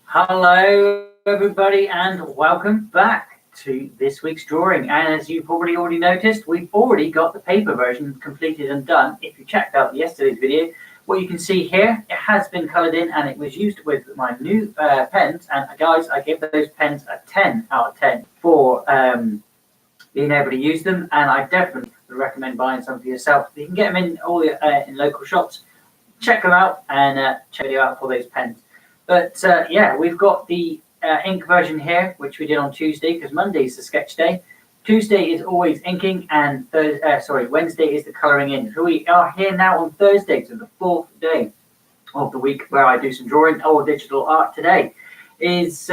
Hello everybody and welcome back to this week's drawing. And as you've already noticed, we've already got the paper version completed and done. If you checked out yesterday's video, what you can see here, it has been coloured in and it was used with my new pens. And guys, I give those pens a 10 out of 10 for being able to use them. And I definitely would recommend buying some for yourself. You can get them in all in local shops. Check them out and check it out for those pens. But yeah, we've got the ink version here, which we did on Tuesday, because Monday is the sketch day. Tuesday is always inking, and Wednesday is the colouring in. So we are here now on Thursday, so the fourth day of the week where I do some drawing or digital art. Today is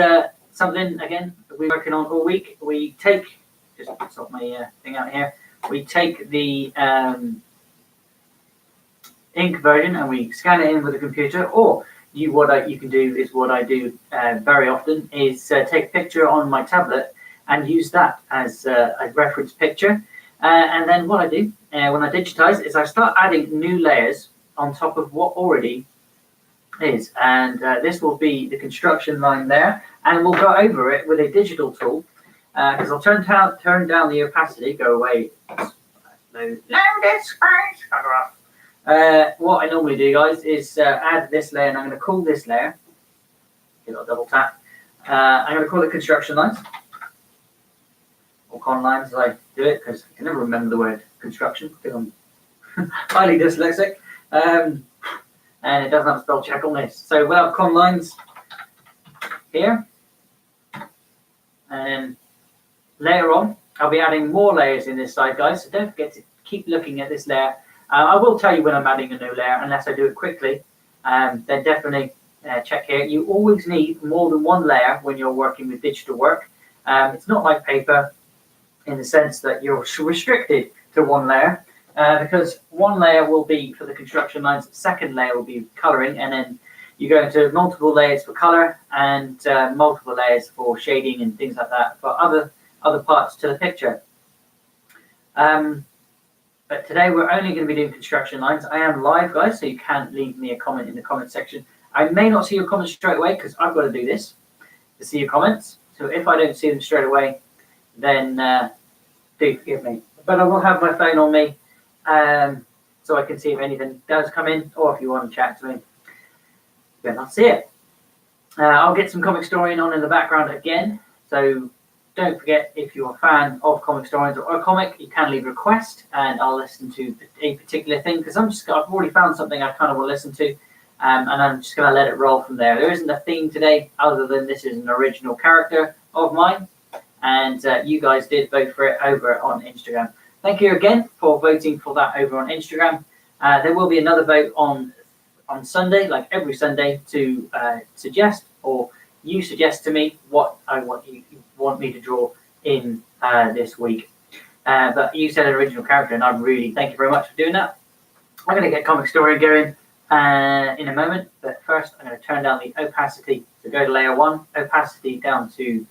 something, again, we're working on all week. We take, just sort my thing out here, we take the ink version and we scan it in with a computer, or what you can do is what I do very often is take a picture on my tablet and use that as a reference picture. And then what I do when I digitize is I start adding new layers on top of what already is. And this will be the construction line there. And we'll go over it with a digital tool because I'll turn down the opacity, go away. Loaded space. What I normally do, guys, is add this layer, and I'm going to call this layer, give it a double tap, I'm going to call it construction lines, or con lines as I do it, because I can never remember the word construction, because I'm highly dyslexic, and it doesn't have a spell check on this. So we'll have con lines here, and later on, I'll be adding more layers in this side, guys, so don't forget to keep looking at this layer. I will tell you when I'm adding a new layer, unless I do it quickly. Then definitely check here. You always need more than one layer when you're working with digital work. It's not like paper in the sense that you're restricted to one layer, because one layer will be for the construction lines, the second layer will be colouring, and then you go into multiple layers for colour and multiple layers for shading and things like that for other parts to the picture. But today we're only going to be doing construction lines. I am live, guys, so you can leave me a comment in the comment section. I may not see your comments straight away because I've got to do this to see your comments. So if I don't see them straight away, then do forgive me. But I will have my phone on me so I can see if anything does come in, or if you want to chat to me, then I'll see it. I'll get some Comic Storian on in the background again. So don't forget, if you're a fan of Comic Storians or a comic, you can leave a request and I'll listen to a particular thing, because I've already found something I kind of want to listen to, and I'm just going to let it roll from there. There isn't a theme today other than this is an original character of mine, and you guys did vote for it over on Instagram. Thank you again for voting for that over on Instagram. There will be another vote on Sunday, like every Sunday, to suggest, or you suggest to me what you want me to draw in this week. But you said an original character, and I really thank you very much for doing that. I'm going to get Comic Story going in a moment, but first I'm going to turn down the opacity. So go to layer 1, opacity down to,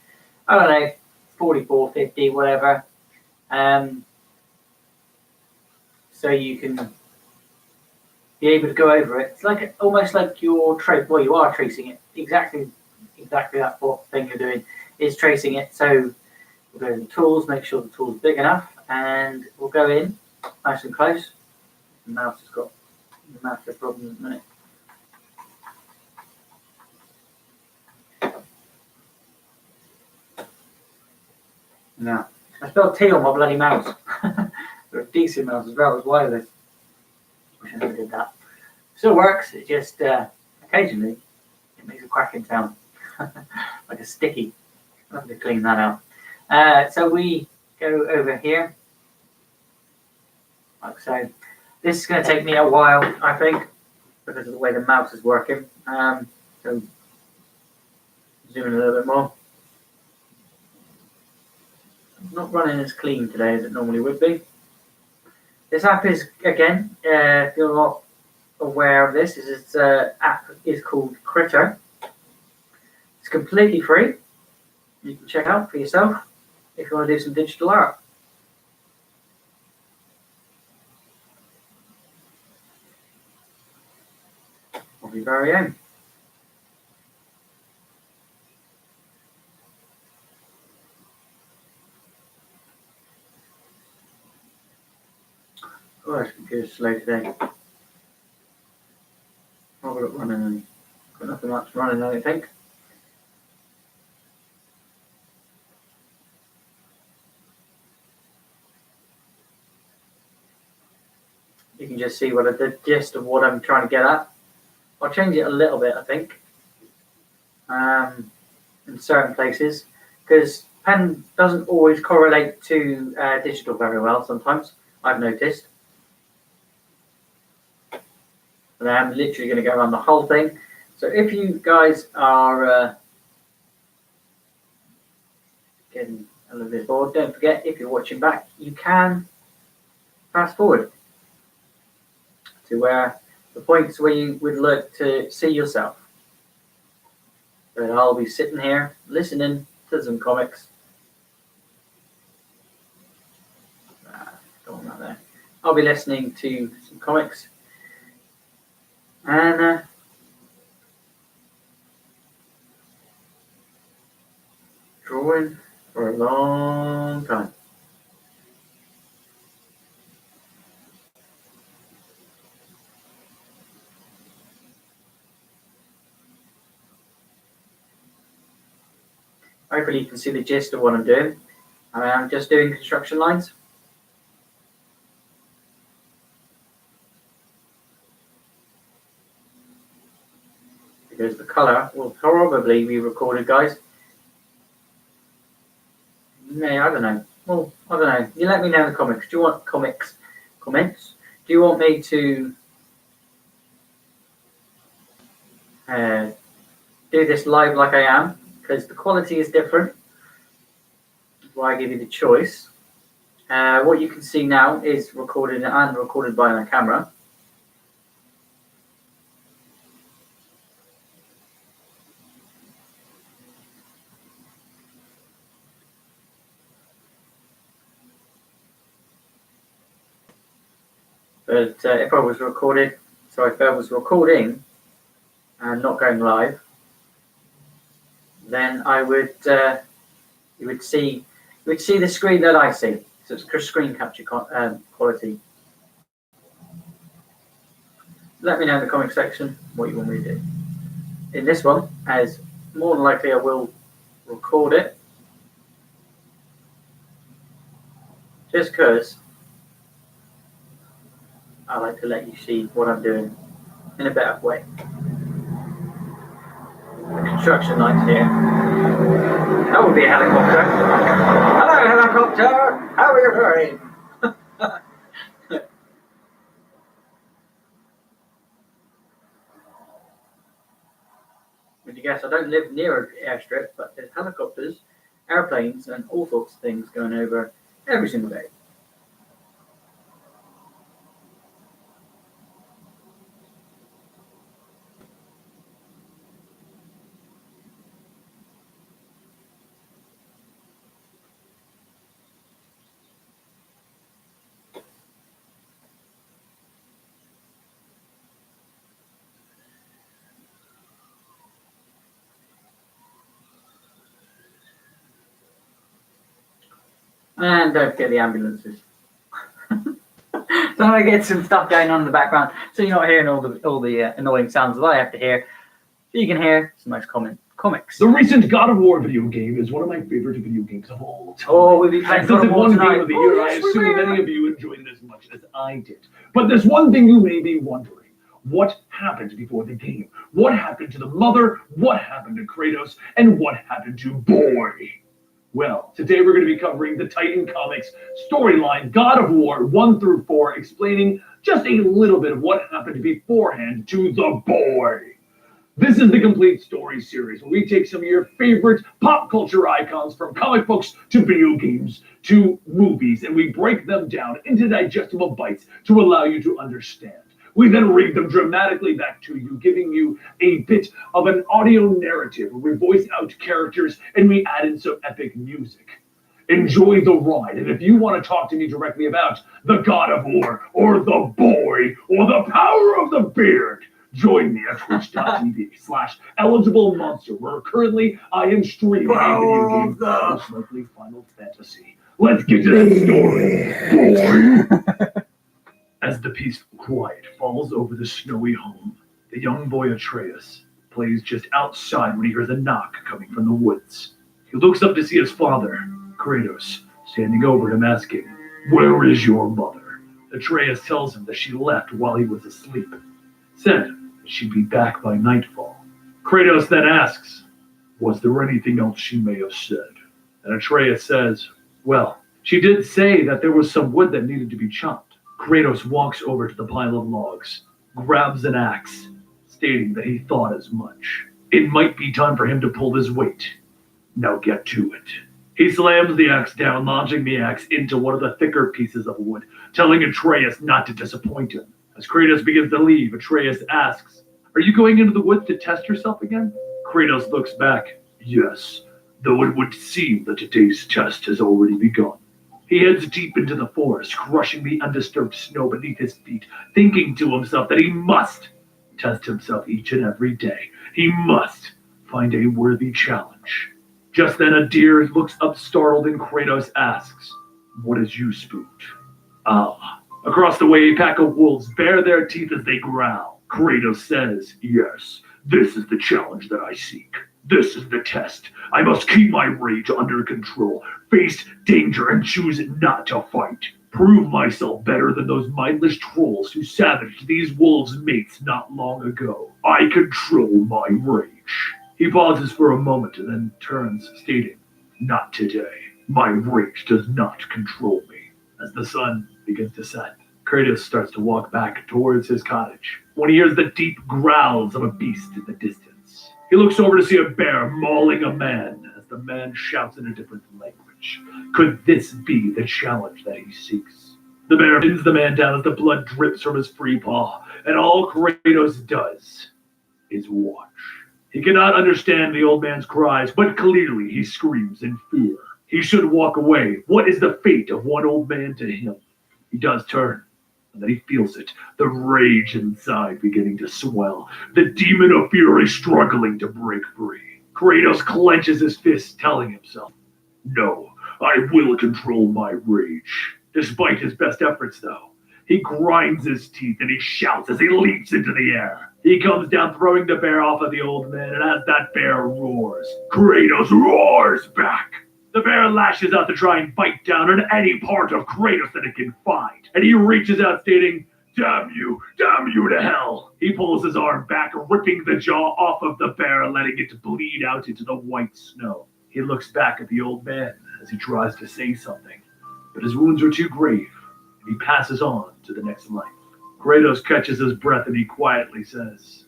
I don't know, 44, 50, whatever. So you can be able to go over it. It's like almost like you're you are tracing it. Exactly that thing you're doing is tracing it. So we'll go to the tools, make sure the tool's big enough, and we'll go in nice and close. The mouse has got a massive problem at the minute. Now, I spelled T on my bloody mouse. They're a decent mouse as well, as wireless. Wish I never did that. Still works, it just occasionally it makes a cracking sound. Like a sticky. I'll have to clean that out. So we go over here, like so. This is going to take me a while, I think, because of the way the mouse is working. So zoom in a little bit more. It's not running as clean today as it normally would be. This app is, again, if you're not aware of this, this app is called Krita. It's completely free. You can check out for yourself if you want to do some digital art. of your very own. Oh, this computer's slow today. I've got it running and got nothing much running, I don't think. You can just see what the gist of what I'm trying to get at. I'll change it a little bit, I think, in certain places, because pen doesn't always correlate to digital very well sometimes, I've noticed. But I'm literally going to go around the whole thing. So if you guys are getting a little bit bored, don't forget, if you're watching back, you can fast forward to where the points where you would look to see yourself. But I'll be sitting here listening to some comics. Don't want that there. I'll be listening to some comics and drawing for a long time. Hopefully you can see the gist of what I'm doing. I'm just doing construction lines. Because the colour will probably be recorded, guys. I don't know. Well, I don't know. You let me know in the comments. Do you want comments? Do you want me to do this live like I am? Because the quality is different. That's why I give you the choice. What you can see now is recorded and recorded by my camera. But if I was recording and not going live, then I would you would see the screen that I see. So it's screen capture quality. Let me know in the comment section what you want me to do. In this one, as more than likely I will record it, just because I like to let you see what I'm doing in a better way. The construction lights here. That would be a helicopter. Hello, helicopter. How are you doing? Would you guess I don't live near an airstrip, but there's helicopters, airplanes, and all sorts of things going over every single day. And don't forget the ambulances. So I get some stuff going on in the background, so you're not hearing all the annoying sounds that I have to hear. So you can hear some nice comics. The recent God of War video game is one of my favorite video games of all time. Oh, we'll be playing God of War tonight. Game of the year. I assume many of you enjoyed it as much as I did. But there's one thing you may be wondering. What happened before the game? What happened to the mother? What happened to Kratos? And what happened to Boy? Well, today we're going to be covering the Titan Comics storyline, God of War 1 through 4, explaining just a little bit of what happened beforehand to the Boy. This is the complete story series where we take some of your favorite pop culture icons from comic books to video games to movies, and we break them down into digestible bites to allow you to understand. We then read them dramatically back to you, giving you a bit of an audio narrative where we voice out characters and we add in some epic music. Enjoy the ride, and if you want to talk to me directly about the God of War, or the Boy, or the power of the beard, Join me at twitch.tv/eligible monster, where currently I am streaming a video game, most likely Final Fantasy. Let's get to that story, boy! As the peaceful quiet falls over the snowy home, the young boy Atreus plays just outside when he hears a knock coming from the woods. He looks up to see his father, Kratos, standing over him asking, "Where is your mother?" Atreus tells him that she left while he was asleep. Said that she'd be back by nightfall. Kratos then asks, "Was there anything else she may have said?" And Atreus says, "Well, she did say that there was some wood that needed to be chopped." Kratos walks over to the pile of logs, grabs an axe, stating that he thought as much. It might be time for him to pull his weight. Now get to it. He slams the axe down, launching the axe into one of the thicker pieces of wood, telling Atreus not to disappoint him. As Kratos begins to leave, Atreus asks, "Are you going into the woods to test yourself again?" Kratos looks back. "Yes, though it would seem that today's test has already begun." He heads deep into the forest, crushing the undisturbed snow beneath his feet, thinking to himself that he must test himself each and every day. He must find a worthy challenge. Just then a deer looks up startled and Kratos asks, "What has you spooked?" Ah. Across the way, a pack of wolves bare their teeth as they growl. Kratos says, "Yes, this is the challenge that I seek. This is the test. I must keep my rage under control, face danger, and choose not to fight. Prove myself better than those mindless trolls who savaged these wolves' mates not long ago. I control my rage." He pauses for a moment and then turns, stating, "Not today. My rage does not control me." As the sun begins to set, Kratos starts to walk back towards his cottage when he hears the deep growls of a beast in the distance. He looks over to see a bear mauling a man as the man shouts in a different language. Could this be the challenge that he seeks? The bear pins the man down as the blood drips from his free paw, and all Kratos does is watch. He cannot understand the old man's cries, but clearly he screams in fear. He should walk away. What is the fate of one old man to him? He does turn, and then he feels it, the rage inside beginning to swell, the demon of fury struggling to break free. Kratos clenches his fists, telling himself, "No, I will control my rage." Despite his best efforts, though, he grinds his teeth and he shouts as he leaps into the air. He comes down, throwing the bear off of the old man, and as that bear roars, Kratos roars back. The bear lashes out to try and bite down on any part of Kratos that it can find, and he reaches out stating, damn you to hell." He pulls his arm back, ripping the jaw off of the bear and letting it bleed out into the white snow. He looks back at the old man as he tries to say something, but his wounds are too grave, and he passes on to the next life. Kratos catches his breath and he quietly says,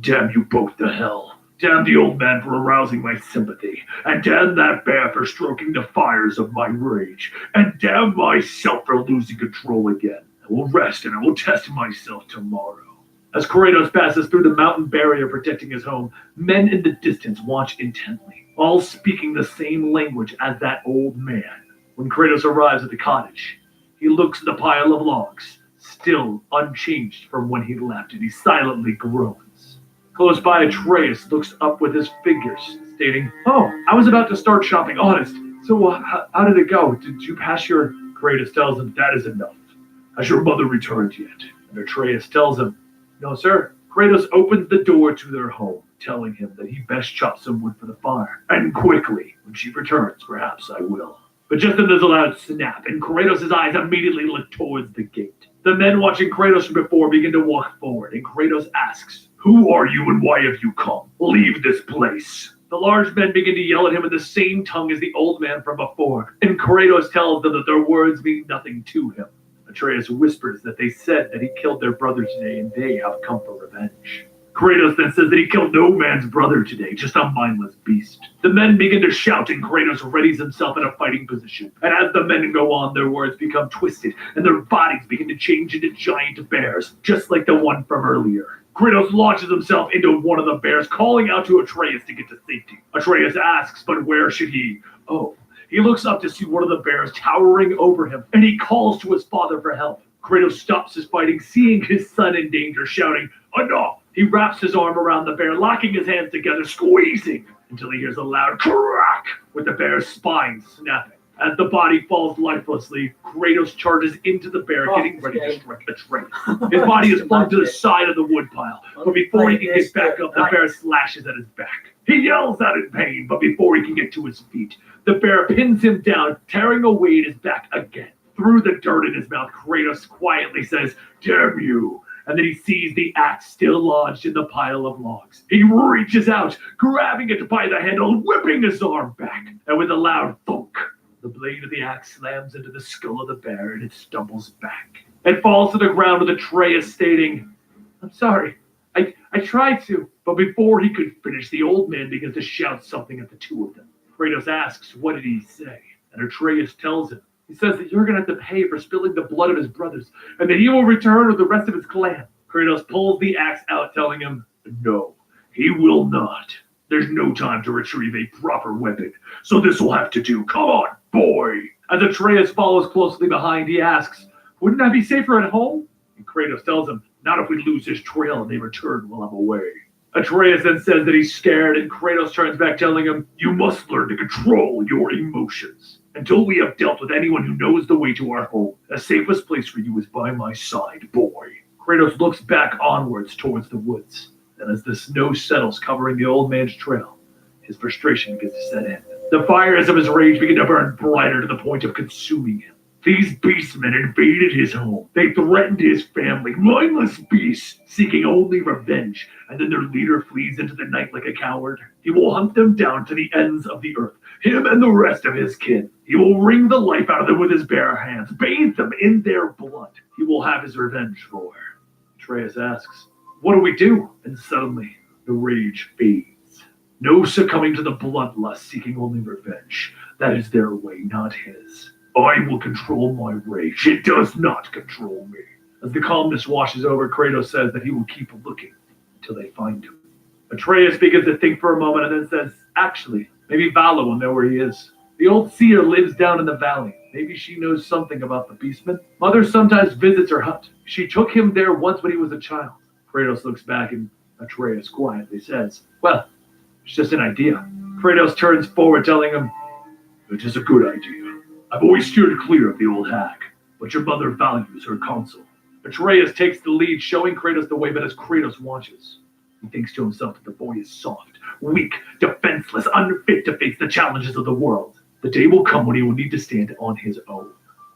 "Damn you both to hell. Damn the old man for arousing my sympathy, and damn that bear for stroking the fires of my rage, and damn myself for losing control again. I will rest and I will test myself tomorrow." As Kratos passes through the mountain barrier protecting his home, men in the distance watch intently, all speaking the same language as that old man. When Kratos arrives at the cottage, he looks at the pile of logs, still unchanged from when he left, and he silently groans. Close by, Atreus looks up with his fingers, stating, "Oh, I was about to start shopping, honest. So how did it go? Did you pass your..." Kratos tells him, "That is enough. Has your mother returned yet?" And Atreus tells him, "No, sir." Kratos opens the door to their home, telling him that he best chop some wood for the fire. "And quickly, when she returns, perhaps I will." But just then there's a loud snap, and Kratos' eyes immediately look towards the gate. The men watching Kratos from before begin to walk forward, and Kratos asks, "Who are you and why have you come? Leave this place." The large men begin to yell at him in the same tongue as the old man from before, and Kratos tells them that their words mean nothing to him. Atreus whispers that they said that he killed their brother today and they have come for revenge. Kratos then says that he killed no man's brother today, just a mindless beast. The men begin to shout and Kratos readies himself in a fighting position. And as the men go on, their words become twisted and their bodies begin to change into giant bears, just like the one from earlier. Kratos launches himself into one of the bears, calling out to Atreus to get to safety. Atreus asks, but where should he? Oh, he looks up to see one of the bears towering over him, and he calls to his father for help. Kratos stops his fighting, seeing his son in danger, shouting, "Enough! He wraps his arm around the bear, locking his hands together, squeezing, until he hears a loud crack with the bear's spine snapping. As the body falls lifelessly, Kratos charges into the bear, getting ready to strike a train. His body is flung to the side of the woodpile, but before he can get back up, the bear slashes at his back. He yells out in pain, but before he can get to his feet, the bear pins him down, tearing away at his back again. Through the dirt in his mouth, Kratos quietly says, "Damn you!" And then he sees the axe still lodged in the pile of logs. He reaches out, grabbing it by the handle, whipping his arm back, and with a loud thunk, the blade of the axe slams into the skull of the bear and it stumbles back. It falls to the ground with Atreus stating, "I'm sorry, I tried to." But before he could finish, the old man begins to shout something at the two of them. Kratos asks, "What did he say?" And Atreus tells him, he says that you're going to have to pay for spilling the blood of his brothers, and that he will return with the rest of his clan. Kratos pulls the axe out, telling him, "No, he will not. There's no time to retrieve a proper weapon, so this will have to do. Come on, boy." As Atreus follows closely behind, he asks, "Wouldn't I be safer at home?" And Kratos tells him, "Not if we lose this trail and they return while I'm away." Atreus then says that he's scared, and Kratos turns back, telling him, "You must learn to control your emotions. Until we have dealt with anyone who knows the way to our home, the safest place for you is by my side, boy." Kratos looks back onwards towards the woods, and as the snow settles covering the old man's trail, his frustration begins to set in. The fires of his rage begin to burn brighter to the point of consuming him. These beastmen invaded his home. They threatened his family, mindless beasts, seeking only revenge, and then their leader flees into the night like a coward. He will hunt them down to the ends of the earth, him and the rest of his kin. He will wring the life out of them with his bare hands, bathe them in their blood. He will have his revenge for. Atreus asks, "What do we do?" And suddenly, the rage fades. No succumbing to the bloodlust, seeking only revenge. That is their way, not his. I will control my rage. It does not control me. As the calmness washes over, Kratos says that he will keep looking until they find him. Atreus begins to think for a moment and then says, "Actually, maybe Vala will know where he is. The old seer lives down in the valley. Maybe she knows something about the beastmen. Mother sometimes visits her hut. She took him there once when he was a child." Kratos looks back and Atreus quietly says, "Well, it's just an idea." Kratos turns forward, telling him, "It is a good idea. I've always steered clear of the old hag, but your mother values her counsel." Atreus takes the lead, showing Kratos the way, but as Kratos watches, he thinks to himself that the boy is soft, weak, defenseless, unfit to face the challenges of the world. The day will come when he will need to stand on his own.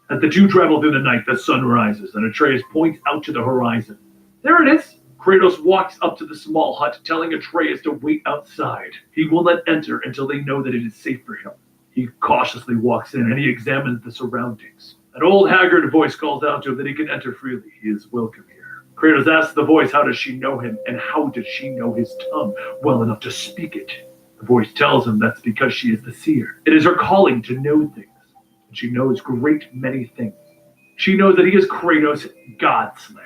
As the two travel through the night, the sun rises, and Atreus points out to the horizon. There it is! Kratos walks up to the small hut, telling Atreus to wait outside. He will not enter until they know that it is safe for him. He cautiously walks in, and he examines the surroundings. An old haggard voice calls out to him that he can enter freely. He is welcome here. Kratos asks the voice, how does she know him, and how does she know his tongue well enough to speak it? The voice tells him that's because she is the seer. It is her calling to know things, and she knows great many things. She knows that he is Kratos, Godslayer,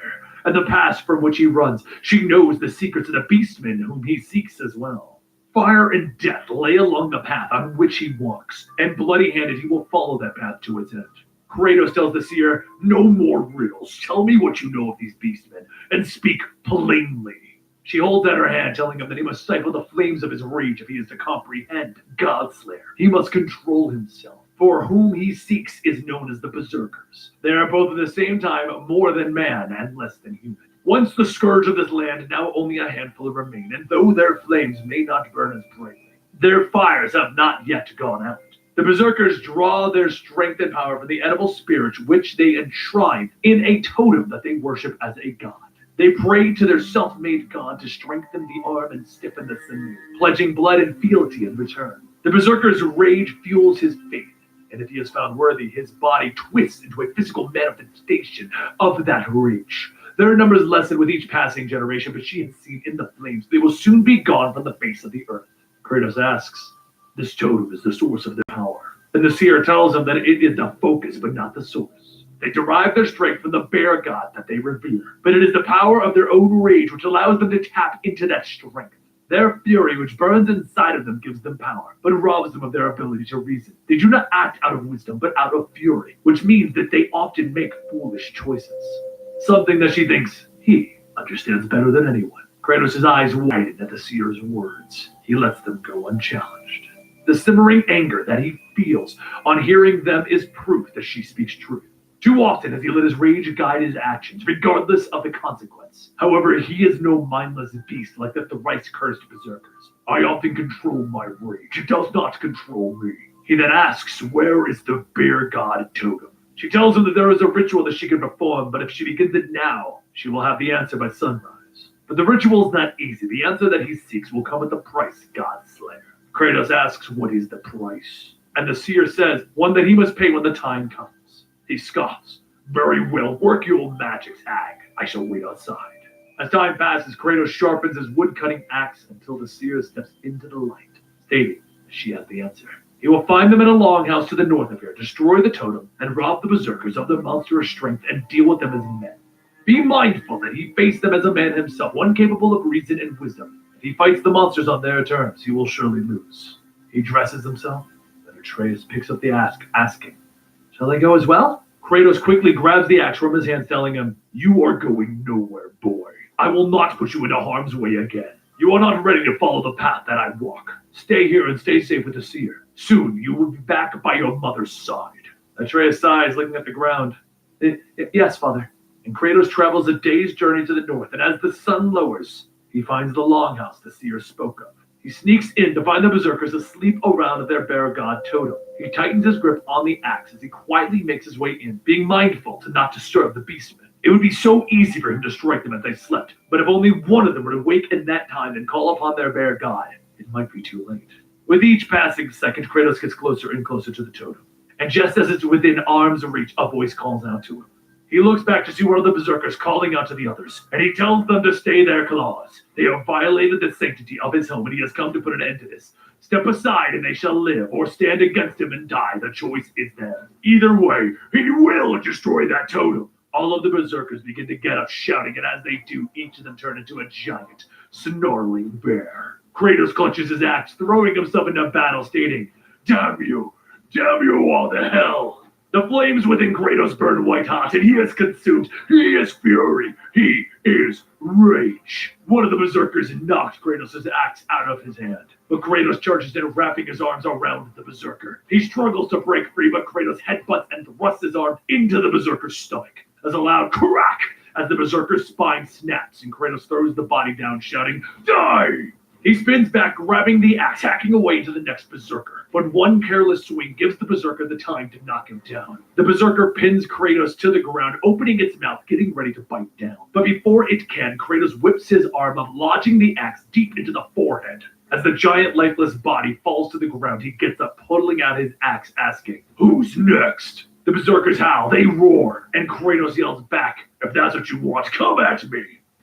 and the past from which he runs. She knows the secrets of the beastmen whom he seeks as well. Fire and death lay along the path on which he walks, and bloody-handed he will follow that path to its end. Kratos tells the seer, no more riddles. Tell me what you know of these beastmen, and speak plainly. She holds out her hand, telling him that he must stifle the flames of his rage if he is to comprehend Godslayer. He must control himself, for whom he seeks is known as the Berserkers. They are both at the same time more than man and less than human. Once the scourge of this land, now only a handful remain, and though their flames may not burn as brightly, their fires have not yet gone out. The Berserkers draw their strength and power from the edible spirits which they enshrine in a totem that they worship as a god. They pray to their self-made god to strengthen the arm and stiffen the sinew, pledging blood and fealty in return. The Berserker's rage fuels his faith, and if he is found worthy, his body twists into a physical manifestation of that rage. Their numbers lessen with each passing generation, but she has seen in the flames they will soon be gone from the face of the earth. Kratos asks, this totem is the source of their power. And the seer tells him that it is the focus, but not the source. They derive their strength from the bear god that they revere, but it is the power of their own rage which allows them to tap into that strength. Their fury, which burns inside of them, gives them power, but robs them of their ability to reason. They do not act out of wisdom, but out of fury, which means that they often make foolish choices. Something that she thinks he understands better than anyone. Kratos' eyes widen at the seer's words. He lets them go unchallenged. The simmering anger that he feels on hearing them is proof that she speaks truth. Too often has he let his rage guide his actions, regardless of the consequence. However, he is no mindless beast like the thrice-cursed berserkers. I often control my rage. It does not control me. He then asks, where is the bear god totem? She tells him that there is a ritual that she can perform, but if she begins it now, she will have the answer by sunrise. But the ritual is not easy. The answer that he seeks will come at the price, God Slayer. Kratos asks, what is the price? And the seer says, one that he must pay when the time comes. He scoffs. Very well, work your magics, hag. I shall wait outside. As time passes, Kratos sharpens his wood-cutting axe until the seer steps into the light, stating that she has the answer. He will find them in a longhouse to the north of here, destroy the totem, and rob the berserkers of their monstrous strength and deal with them as men. Be mindful that he faced them as a man himself, one capable of reason and wisdom. If he fights the monsters on their terms, he will surely lose. He dresses himself, then Atreus picks up the axe, asking, shall I go as well? Kratos quickly grabs the axe from his hands, telling him, you are going nowhere, boy. I will not put you into harm's way again. You are not ready to follow the path that I walk. Stay here and stay safe with the seer. Soon you will be back by your mother's side. Atreus sighs, looking at the ground. Yes, father. And Kratos travels a day's journey to the north, and as the sun lowers, he finds the longhouse the seer spoke of. He sneaks in to find the berserkers asleep around their bear god totem. He tightens his grip on the axe as he quietly makes his way in, being mindful to not disturb the beastmen. It would be so easy for him to strike them as they slept, but if only one of them were to wake in that time and call upon their bear god, it might be too late. With each passing second, Kratos gets closer and closer to the totem. And just as it's within arm's reach, a voice calls out to him. He looks back to see one of the berserkers calling out to the others, and he tells them to stay their claws. They have violated the sanctity of his home, and he has come to put an end to this. Step aside and they shall live, or stand against him and die. The choice is theirs. Either way, he will destroy that totem. All of the berserkers begin to get up, shouting, and as they do, each of them turn into a giant, snarling bear. Kratos clutches his axe, throwing himself into battle, stating, damn you all to hell. The flames within Kratos burn white hot, and he is consumed. He is fury. He is rage. One of the berserkers knocked Kratos' axe out of his hand, but Kratos charges in, wrapping his arms around the berserker. He struggles to break free, but Kratos headbutts and thrusts his arm into the berserker's stomach. As a loud crack, as the berserker's spine snaps, and Kratos throws the body down, shouting, die! He spins back, grabbing the axe, hacking away to the next berserker. But one careless swing gives the berserker the time to knock him down. The berserker pins Kratos to the ground, opening its mouth, getting ready to bite down. But before it can, Kratos whips his arm up, lodging the axe deep into the forehead. As the giant lifeless body falls to the ground, he gets up, pulling out his axe, asking, who's next? The berserkers howl, they roar, and Kratos yells back, if that's what you want, come at me.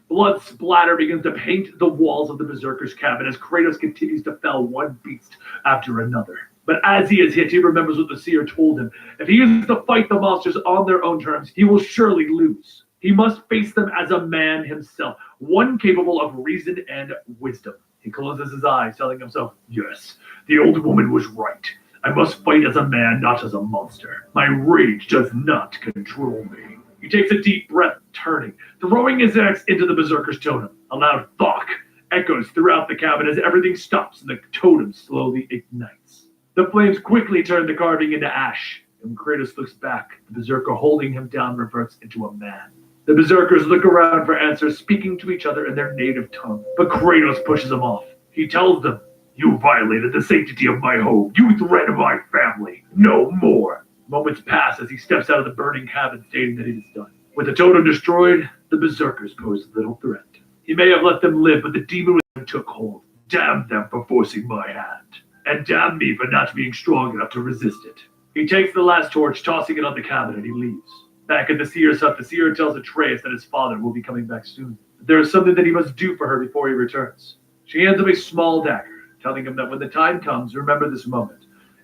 Blood splatter begins to paint the walls of the berserker's cabin as Kratos continues to fell one beast after another. But as he is hit, he remembers what the seer told him. If he is to fight the monsters on their own terms, he will surely lose. He must face them as a man himself, one capable of reason and wisdom. He closes his eyes, telling himself, yes, the old woman was right. I must fight as a man, not as a monster. My rage does not control me. He takes a deep breath, turning, throwing his axe into the berserker's totem. A loud thwack echoes throughout the cabin as everything stops and the totem slowly ignites. The flames quickly turn the carving into ash, and when Kratos looks back, the berserker holding him down reverts into a man. The berserkers look around for answers, speaking to each other in their native tongue, but Kratos pushes them off. He tells them, you violated the sanctity of my home. You threatened my family. No more. Moments pass as he steps out of the burning cabin, stating that it is done. With the totem destroyed, the berserkers pose little threat. He may have let them live, but the demon within them took hold. Damn them for forcing my hand. And damn me for not being strong enough to resist it. He takes the last torch, tossing it on the cabin, and he leaves. Back at the seer's hut, the seer tells Atreus that his father will be coming back soon. There is something that he must do for her before he returns. She hands him a small dagger, telling him that when the time comes, remember this moment,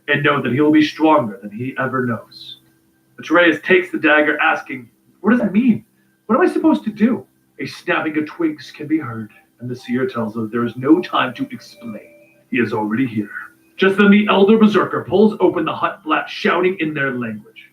and know that he will be stronger than he ever knows. Atreus takes the dagger, asking, what does that mean? What am I supposed to do? A snapping of twigs can be heard, and the seer tells him there is no time to explain. He is already here. Just then the elder berserker pulls open the hut flap, shouting in their language.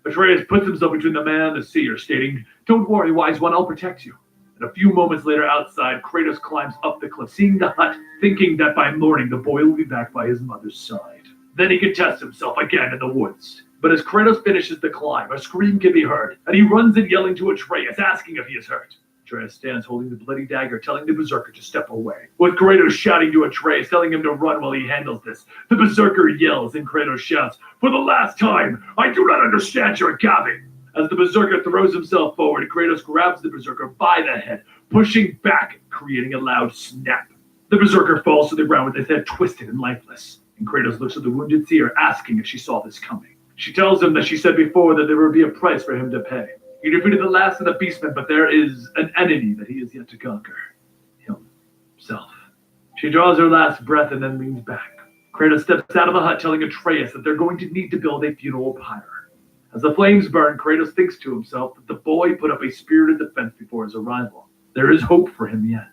Atreus puts himself between the man and the seer, stating, don't worry, wise one, I'll protect you. And a few moments later outside, Kratos climbs up the cliff, seeing the hut, thinking that by morning the boy will be back by his mother's side. Then he can test himself again in the woods. But as Kratos finishes the climb, a scream can be heard, and he runs in yelling to Atreus, asking if he is hurt. Atreus stands holding the bloody dagger, telling the Berserker to step away. With Kratos shouting to Atreus, telling him to run while he handles this, the Berserker yells and Kratos shouts, "For the last time, I do not understand your gabbing." As the Berserker throws himself forward, Kratos grabs the Berserker by the head, pushing back, creating a loud snap. The Berserker falls to the ground with his head twisted and lifeless, and Kratos looks at the wounded seer, asking if she saw this coming. She tells him that she said before that there would be a price for him to pay. He defeated the last of the beastmen, but there is an enemy that he is yet to conquer. Himself. She draws her last breath and then leans back. Kratos steps out of the hut, telling Atreus that they're going to need to build a funeral pyre. As the flames burn, Kratos thinks to himself that the boy put up a spirited defense before his arrival. There is hope for him yet.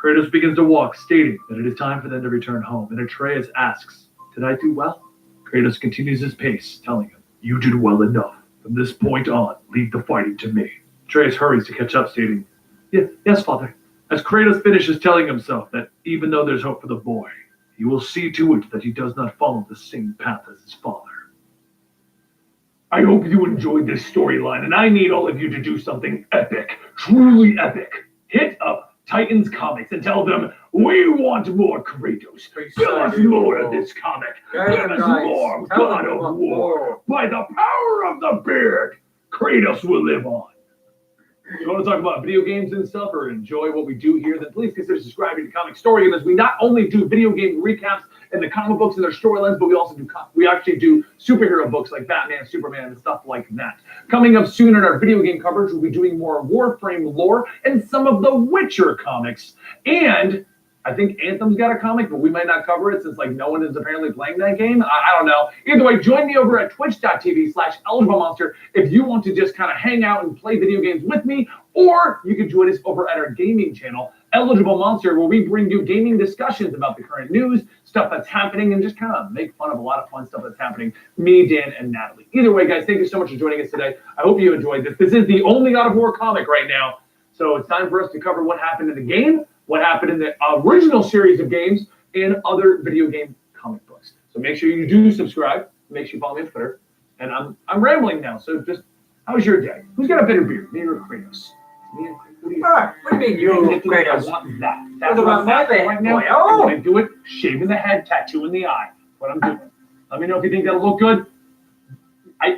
Kratos begins to walk, stating that it is time for them to return home, and Atreus asks, "Did I do well?" Kratos continues his pace, telling him, "You did well enough. From this point on, leave the fighting to me." Atreus hurries to catch up, stating, Yes, father." As Kratos finishes telling himself that even though there's hope for the boy, he will see to it that he does not follow the same path as his father. I hope you enjoyed this storyline, and I need all of you to do something epic, truly epic. Hit up Titans Comics and tell them, we want more Kratos. Give us more of this comic. Give us more God of War. By the power of the beard, Kratos will live on. If you want to talk about video games and stuff or enjoy what we do here, then please consider subscribing to Comic Story, as we not only do video game recaps and the comic books and their storylines, but we actually do superhero books like Batman, Superman, and stuff like that. Coming up soon in our video game coverage, we'll be doing more Warframe lore and some of the Witcher comics. And I think Anthem's got a comic, but we might not cover it since no one is apparently playing that game. I don't know. Either way, join me over at twitch.tv/EligibleMonster if you want to just kind of hang out and play video games with me, or you can join us over at our gaming channel, Eligible Monster, where we bring you gaming discussions about the current news, stuff that's happening, and just kind of make fun of a lot of fun stuff that's happening. Me, Dan, and Natalie. Either way, guys, thank you so much for joining us today. I hope you enjoyed this. This is the only God of War comic right now, so it's time for us to cover what happened in the game, what happened in the original series of games, and other video game comic books. So make sure you do subscribe. Make sure you follow me on Twitter. And I'm rambling now, so just, how's your day? Who's got a better beard, me or Kratos? Me and Kratos. What do you mean, you Kratos? I want that. That's what I'm right now. Oh. I'm going to do it, shaving the head, tattoo in the eye. What I'm doing. Let me know if you think that'll look good. I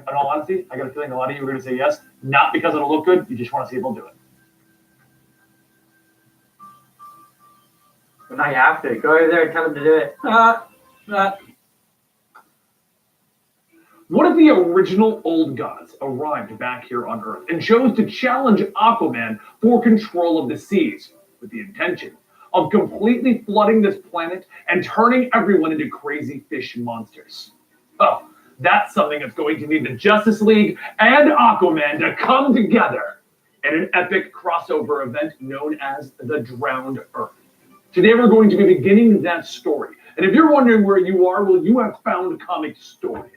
in all honesty, I got a feeling a lot of you are going to say yes. Not because it'll look good, you just want to see if they'll do it. Well, now you have to. Go over there and tell them to do it. One of the original old gods arrived back here on Earth and chose to challenge Aquaman for control of the seas, with the intention of completely flooding this planet and turning everyone into crazy fish monsters. Oh, that's something that's going to need the Justice League and Aquaman to come together in an epic crossover event known as the Drowned Earth. Today we're going to be beginning that story. And if you're wondering where you are, well, you have found Comic Story,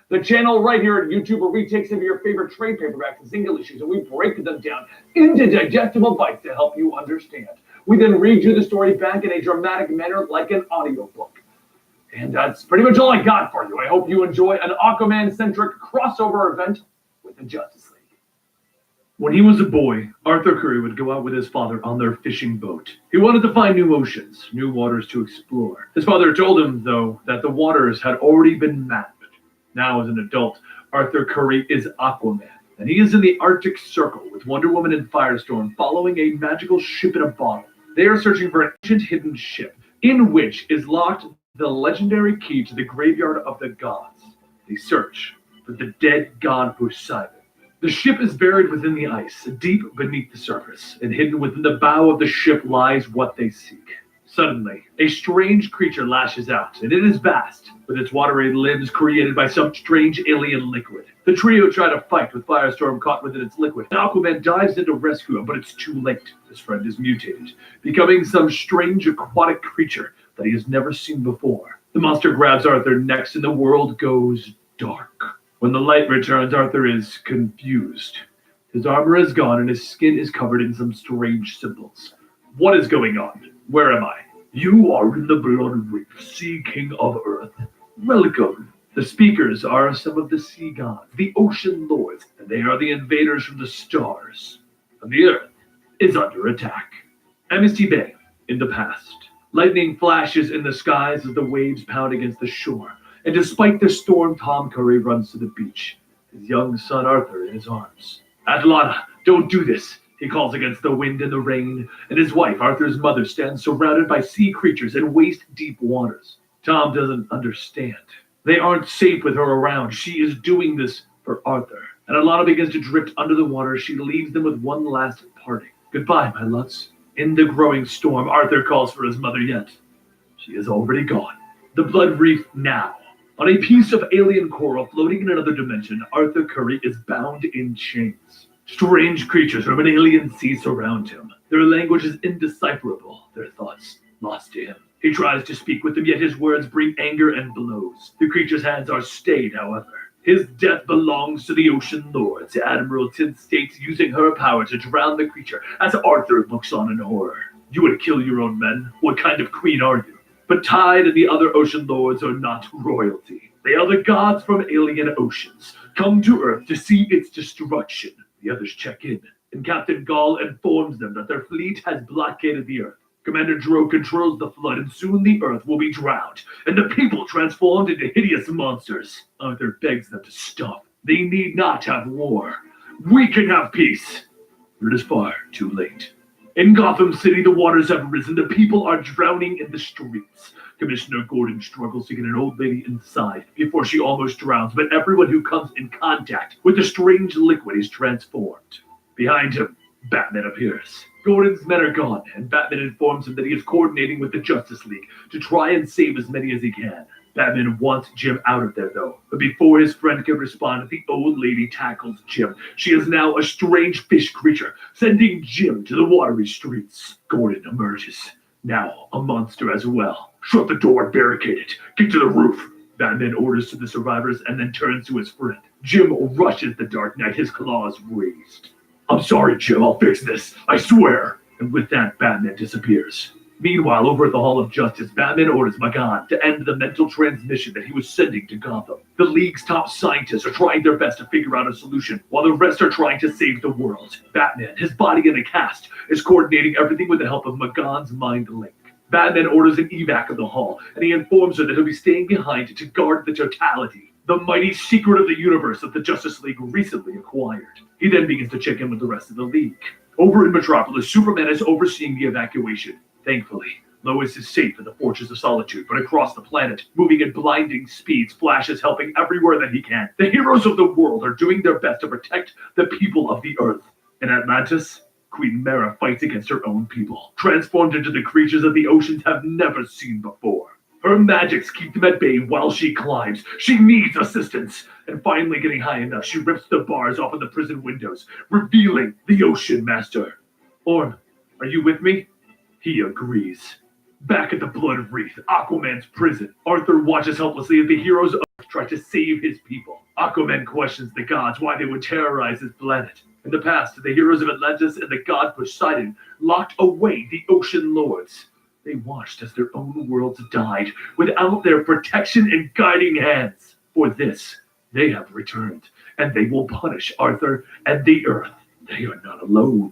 the channel right here at YouTube where we take some of your favorite trade paperbacks and single issues and we break them down into digestible bites to help you understand. We then read you the story back in a dramatic manner like an audiobook. And that's pretty much all I got for you. I hope you enjoy an Aquaman-centric crossover event with the Justice League. When he was a boy, Arthur Curry would go out with his father on their fishing boat. He wanted to find new oceans, new waters to explore. His father told him, though, that the waters had already been mapped. Now, as an adult, Arthur Curry is Aquaman, and he is in the Arctic Circle with Wonder Woman and Firestorm following a magical ship in a bottle. They are searching for an ancient hidden ship, in which is locked the legendary key to the graveyard of the gods. They search for the dead god Poseidon. The ship is buried within the ice, deep beneath the surface, and hidden within the bow of the ship lies what they seek. Suddenly, a strange creature lashes out, and it is vast, with its watery limbs created by some strange alien liquid. The trio try to fight with Firestorm caught within its liquid. Aquaman dives in to rescue him, but it's too late. His friend is mutated, becoming some strange aquatic creature that he has never seen before. The monster grabs Arthur next, and the world goes dark. When the light returns, Arthur is confused. His armor is gone and his skin is covered in some strange symbols. What is going on? Where am I? You are in the Blood Reef, Sea King of Earth. Welcome. The speakers are some of the sea gods, the ocean lords, and they are the invaders from the stars. And the Earth is under attack. Amnesty Bay, in the past. Lightning flashes in the skies as the waves pound against the shore. And despite the storm, Tom Curry runs to the beach, his young son Arthur in his arms. Atlanta, don't do this, he calls against the wind and the rain, and his wife, Arthur's mother, stands surrounded by sea creatures in waist-deep waters. Tom doesn't understand. They aren't safe with her around. She is doing this for Arthur. And Atlanta begins to drift under the water. She leaves them with one last parting. Goodbye, my loves. In the growing storm, Arthur calls for his mother yet. She is already gone. The Blood Reef now. On a piece of alien coral floating in another dimension, Arthur Curry is bound in chains. Strange creatures from an alien sea surround him. Their language is indecipherable, their thoughts lost to him. He tries to speak with them, yet his words bring anger and blows. The creature's hands are stayed, however. His death belongs to the Ocean Lords, Admiral Tin states, using her power to drown the creature as Arthur looks on in horror. You would kill your own men? What kind of queen are you? But Tide and the other Ocean Lords are not royalty. They are the gods from alien oceans, come to Earth to see its destruction. The others check in, and Captain Gall informs them that their fleet has blockaded the Earth. Commander Dro controls the flood, and soon the Earth will be drowned, and the people transformed into hideous monsters. Arthur begs them to stop. They need not have war. We can have peace. It is far too late. In Gotham City, the waters have risen. The people are drowning in the streets. Commissioner Gordon struggles to get an old lady inside before she almost drowns, but everyone who comes in contact with the strange liquid is transformed. Behind him, Batman appears. Gordon's men are gone, and Batman informs him that he is coordinating with the Justice League to try and save as many as he can. Batman wants Jim out of there, though. But before his friend can respond, the old lady tackles Jim. She is now a strange fish creature, sending Jim to the watery streets. Gordon emerges, now a monster as well. Shut the door and barricade it. Get to the roof. Batman orders to the survivors and then turns to his friend. Jim rushes the Dark Knight, his claws raised. I'm sorry, Jim, I'll fix this, I swear. And with that, Batman disappears. Meanwhile, over at the Hall of Justice, Batman orders Magan to end the mental transmission that he was sending to Gotham. The League's top scientists are trying their best to figure out a solution, while the rest are trying to save the world. Batman, his body in a cast, is coordinating everything with the help of Magan's mind link. Batman orders an evac of the Hall, and he informs her that he'll be staying behind to guard the totality, the mighty secret of the universe that the Justice League recently acquired. He then begins to check in with the rest of the League. Over in Metropolis, Superman is overseeing the evacuation. Thankfully, Lois is safe in the Fortress of Solitude, but across the planet, moving at blinding speeds, Flash is helping everywhere that he can. The heroes of the world are doing their best to protect the people of the Earth. In Atlantis, Queen Mara fights against her own people, transformed into the creatures that the oceans have never seen before. Her magics keep them at bay while she climbs. She needs assistance. And finally getting high enough, she rips the bars off of the prison windows, revealing the Ocean Master. Orm, are you with me? He agrees. Back at the Blood Reef, Aquaman's prison, Arthur watches helplessly as the heroes of Earth try to save his people. Aquaman questions the gods why they would terrorize his planet. In the past, the heroes of Atlantis and the god Poseidon locked away the Ocean Lords. They watched as their own worlds died without their protection and guiding hands. For this, they have returned, and they will punish Arthur and the Earth. They are not alone.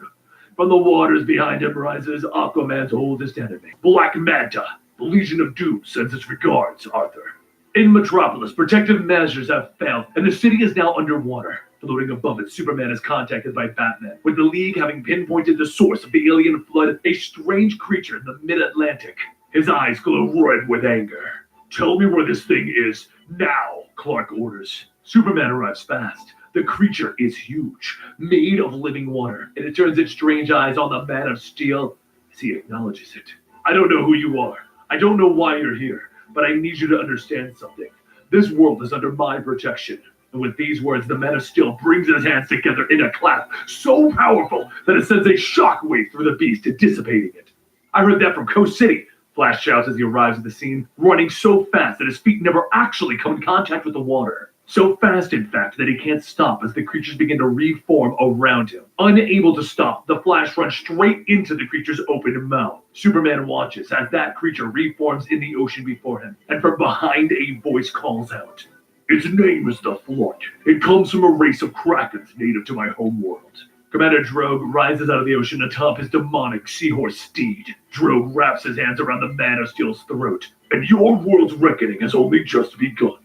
From the waters behind him rises Aquaman's oldest enemy, Black Manta. The Legion of Doom sends its regards, Arthur. In Metropolis, protective measures have failed, and the city is now underwater. Floating above it, Superman is contacted by Batman, with the League having pinpointed the source of the alien flood, a strange creature in the mid-Atlantic. His eyes glow red with anger. Tell me where this thing is, now, Clark orders. Superman arrives fast. The creature is huge, made of living water, and it turns its strange eyes on the Man of Steel as he acknowledges it. I don't know who you are. I don't know why you're here, but I need you to understand something. This world is under my protection. And with these words, the Man of Steel brings his hands together in a clasp so powerful that it sends a shockwave through the beast, dissipating it. I heard that from Coast City, Flash shouts as he arrives at the scene, running so fast that his feet never actually come in contact with the water. So fast, in fact, that he can't stop as the creatures begin to reform around him. Unable to stop, the Flash runs straight into the creature's open mouth. Superman watches as that creature reforms in the ocean before him, and from behind a voice calls out, "Its name is the Flood. It comes from a race of krakens native to my homeworld." Commander Drogue rises out of the ocean atop his demonic seahorse steed. Drogue wraps his hands around the Man of Steel's throat, and your world's reckoning has only just begun.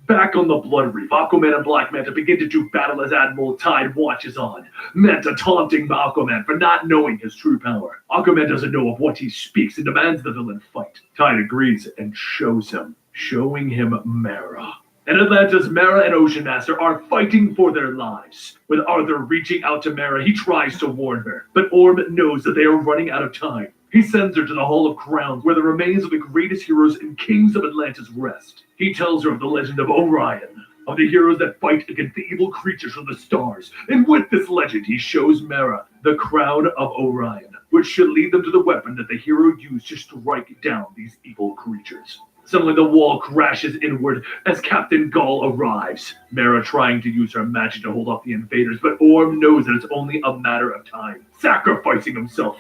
Back on the Blood Reef, Aquaman and Black Manta begin to do battle as Admiral Tide watches on. Manta taunting Aquaman for not knowing his true power. Aquaman doesn't know of what he speaks and demands the villain fight. Tide agrees and shows him, showing him Mera. In Atlantis, Mera and Ocean Master are fighting for their lives. With Arthur reaching out to Mera, he tries to warn her, but Orm knows that they are running out of time. He sends her to the Hall of Crowns, where the remains of the greatest heroes and kings of Atlantis rest. He tells her of the legend of Orion, of the heroes that fight against the evil creatures from the stars. And with this legend, he shows Mera the crown of Orion, which should lead them to the weapon that the hero used to strike down these evil creatures. Suddenly, the wall crashes inward as Captain Gaul arrives. Mera trying to use her magic to hold off the invaders, but Orm knows that it's only a matter of time, sacrificing himself.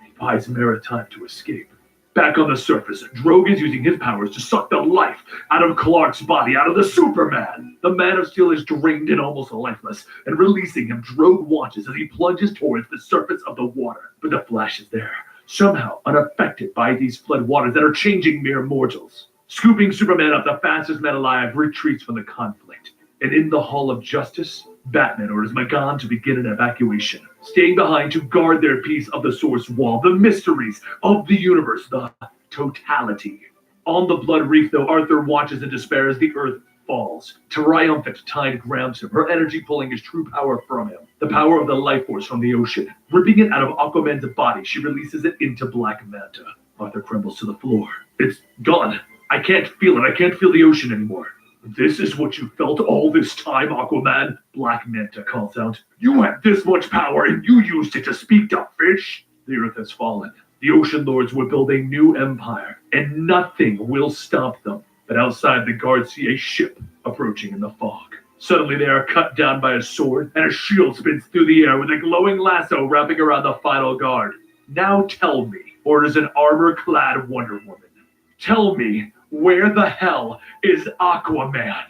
He buys Mera time to escape. Back on the surface, Drogue is using his powers to suck the life out of Clark's body, out of the Superman. The Man of Steel is drained and almost lifeless, and releasing him, Drogue watches as he plunges towards the surface of the water. But the Flash is there, somehow unaffected by these flood waters that are changing mere mortals. Scooping Superman up, the fastest man alive retreats from the conflict. And in the Hall of Justice, Batman orders Magan to begin an evacuation, staying behind to guard their piece of the source wall, the mysteries of the universe, the totality. On the Blood Reef, though, Arthur watches in despair as the Earth falls. Triumphant, Tide grabs him, her energy pulling his true power from him, the power of the life force from the ocean. Ripping it out of Aquaman's body, she releases it into Black Manta. Arthur crumbles to the floor. It's gone. I can't feel it. I can't feel the ocean anymore. This is what you felt all this time, Aquaman? Black Manta calls out. You had this much power and you used it to speak to fish? The Earth has fallen. The Ocean Lords will build a new empire, and nothing will stop them. But outside, the guards see a ship approaching in the fog. Suddenly, they are cut down by a sword, and a shield spins through the air with a glowing lasso wrapping around the final guard. Now tell me, orders an armor-clad Wonder Woman. Tell me, where the hell is Aquaman?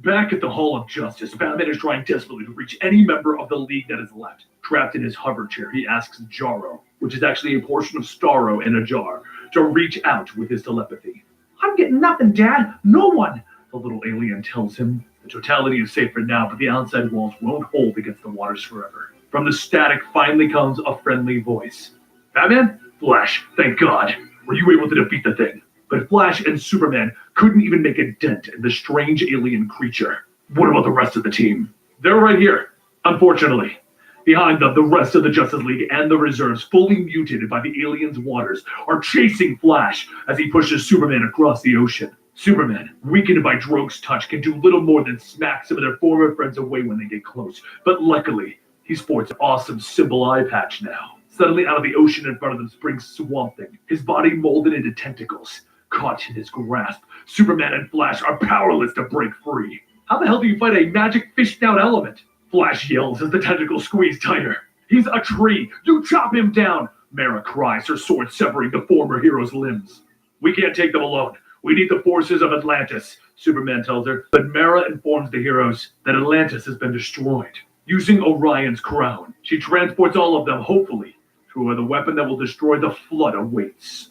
Back at the Hall of Justice, Batman is trying desperately to reach any member of the League that is left. Trapped in his hover chair, he asks Jarro, which is actually a portion of Starro in a jar, to reach out with his telepathy. I'm getting nothing, Dad. No one. The little alien tells him the totality is safe for now, but the outside walls won't hold against the waters forever. From the static finally comes a friendly voice. Batman? Flash, thank God. Were you able to defeat the thing? But Flash and Superman couldn't even make a dent in the strange alien creature. What about the rest of the team? They're right here, unfortunately. Behind them, the rest of the Justice League and the reserves, fully mutated by the alien's waters, are chasing Flash as he pushes Superman across the ocean. Superman, weakened by Drogue's touch, can do little more than smack some of their former friends away when they get close. But luckily, he sports an awesome symbol eye patch now. Suddenly, out of the ocean in front of them springs Swamp Thing, his body molded into tentacles. Caught in his grasp, Superman and Flash are powerless to break free. How the hell do you fight a magic fish-snout element? Flash yells as the tentacles squeeze tighter. He's a tree! You chop him down! Mera cries, her sword severing the former hero's limbs. We can't take them alone. We need the forces of Atlantis, Superman tells her. But Mera informs the heroes that Atlantis has been destroyed. Using Orion's crown, she transports all of them, hopefully, to where the weapon that will destroy the Flood awaits.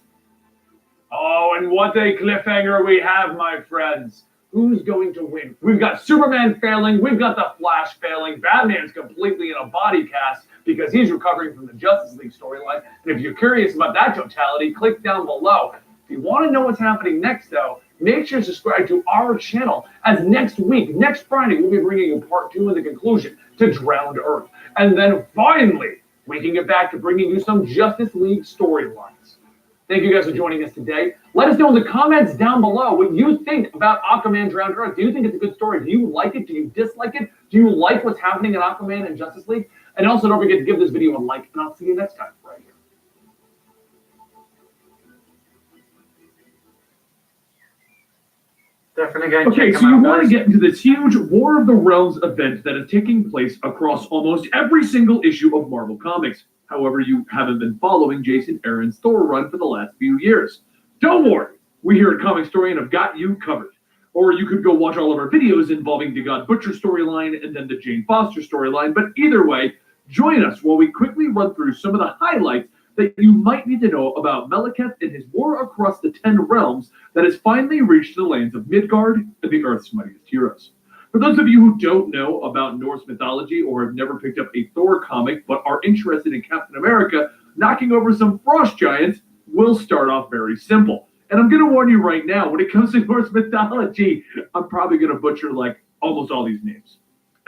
Oh, and what a cliffhanger we have, my friends. Who's going to win? We've got Superman failing. We've got the Flash failing. Batman's completely in a body cast because he's recovering from the Justice League storyline. And if you're curious about that totality, click down below. If you want to know what's happening next, though, make sure to subscribe to our channel, as next week, next Friday, we'll be bringing you part 2 of the conclusion to Drowned Earth. And then finally, we can get back to bringing you some Justice League storylines. Thank you guys for joining us today. Let us know in the comments down below what you think about Aquaman Drowned Earth. Do you think it's a good story? Do you like it? Do you dislike it? Do you like what's happening in Aquaman and Justice League? And also don't forget to give this video a like, and I'll see you next time right here. Definitely go and Okay, check so them you out, want to guys. get into this huge War of the Realms event that is taking place across almost every single issue of Marvel Comics. However, you haven't been following Jason Aaron's Thor run for the last few years. Don't worry, we here at Comic Story have got you covered. Or you could go watch all of our videos involving the God Butcher storyline and then the Jane Foster storyline, but either way, join us while we quickly run through some of the highlights that you might need to know about Malekith and his war across the 10 realms that has finally reached the lands of Midgard and the Earth's mightiest heroes. For those of you who don't know about Norse mythology or have never picked up a Thor comic but are interested in Captain America knocking over some frost giants, we'll start off very simple. And I'm going to warn you right now, when it comes to Norse mythology, I'm probably going to butcher like almost all these names.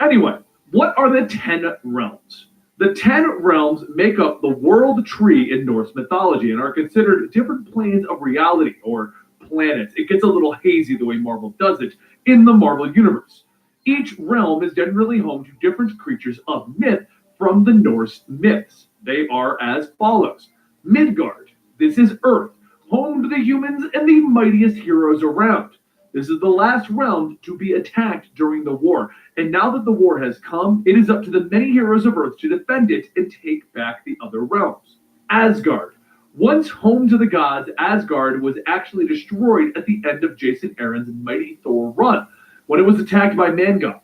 Anyway, what are the 10 realms? The 10 realms make up the world tree in Norse mythology and are considered different planes of reality or planets. It gets a little hazy the way Marvel does it in the Marvel universe. Each realm is generally home to different creatures of myth from the Norse myths. They are as follows. Midgard, this is Earth, home to the humans and the mightiest heroes around. This is the last realm to be attacked during the war. And now that the war has come, it is up to the many heroes of Earth to defend it and take back the other realms. Asgard. Once home to the gods, Asgard was actually destroyed at the end of Jason Aaron's Mighty Thor run, when it was attacked by Mangog.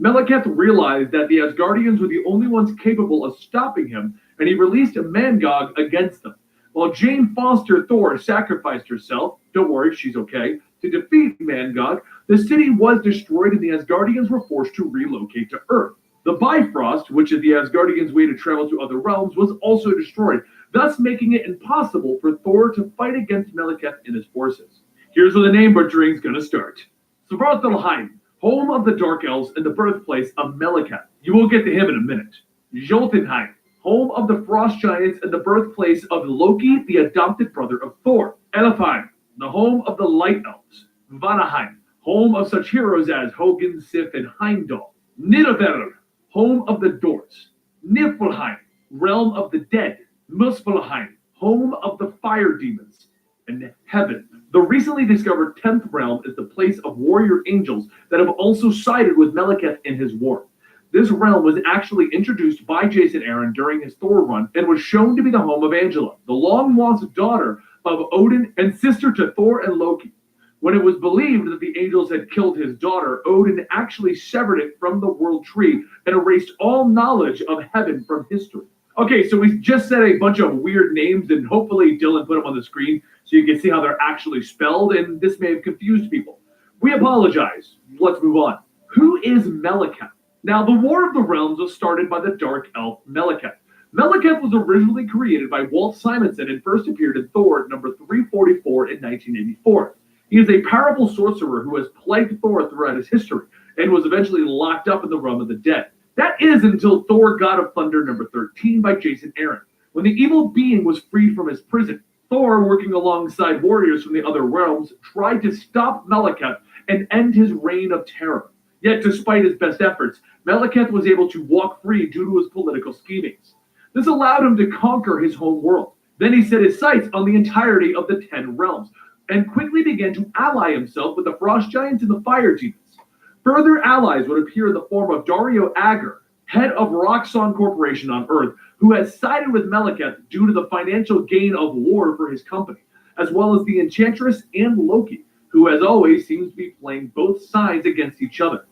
Malekith realized that the Asgardians were the only ones capable of stopping him, and he released Mangog against them. While Jane Foster Thor sacrificed herself, don't worry, she's okay, to defeat Mangog, the city was destroyed and the Asgardians were forced to relocate to Earth. The Bifrost, which is the Asgardians' way to travel to other realms, was also destroyed, thus making it impossible for Thor to fight against Malekith and his forces. Here's where the name butchering's gonna start. Svartalfheim, home of the Dark Elves and the birthplace of Malekith. You will get to him in a minute. Jotunheim, home of the Frost Giants and the birthplace of Loki, the adopted brother of Thor. Elfheim, the home of the Light Elves. Vanaheim, home of such heroes as Hogun, Sif, and Heimdall. Nidavellir, home of the Dwarfs. Niflheim, realm of the dead. Muspelheim, home of the fire demons. And Heaven, the recently discovered 10th realm, is the place of warrior angels that have also sided with Malekith in his war. This realm was actually introduced by Jason Aaron during his Thor run and was shown to be the home of Angela, the long-lost daughter of Odin and sister to Thor and Loki. When it was believed that the angels had killed his daughter, Odin actually severed it from the world tree and erased all knowledge of heaven from history. Okay, so we just said a bunch of weird names, and hopefully Dylan put them on the screen so you can see how they're actually spelled, and this may have confused people. We apologize. Let's move on. Who is Malekith? Now, the War of the Realms was started by the Dark Elf Malekith. Malekith was originally created by Walt Simonson and first appeared in Thor number 344 in 1984. He is a powerful sorcerer who has plagued Thor throughout his history and was eventually locked up in the realm of the dead. That is until Thor God of Thunder number 13 by Jason Aaron, when the evil being was freed from his prison. Thor, working alongside warriors from the other realms, tried to stop Malekith and end his reign of terror. Yet, despite his best efforts, Malekith was able to walk free due to his political schemings. This allowed him to conquer his home world. Then he set his sights on the entirety of the 10 realms, and quickly began to ally himself with the Frost Giants and the Fire Demons. Further allies would appear in the form of Dario Agger, head of Roxxon Corporation on Earth, who has sided with Malekith due to the financial gain of war for his company, as well as the Enchantress and Loki, who as always seems to be playing both sides against each other.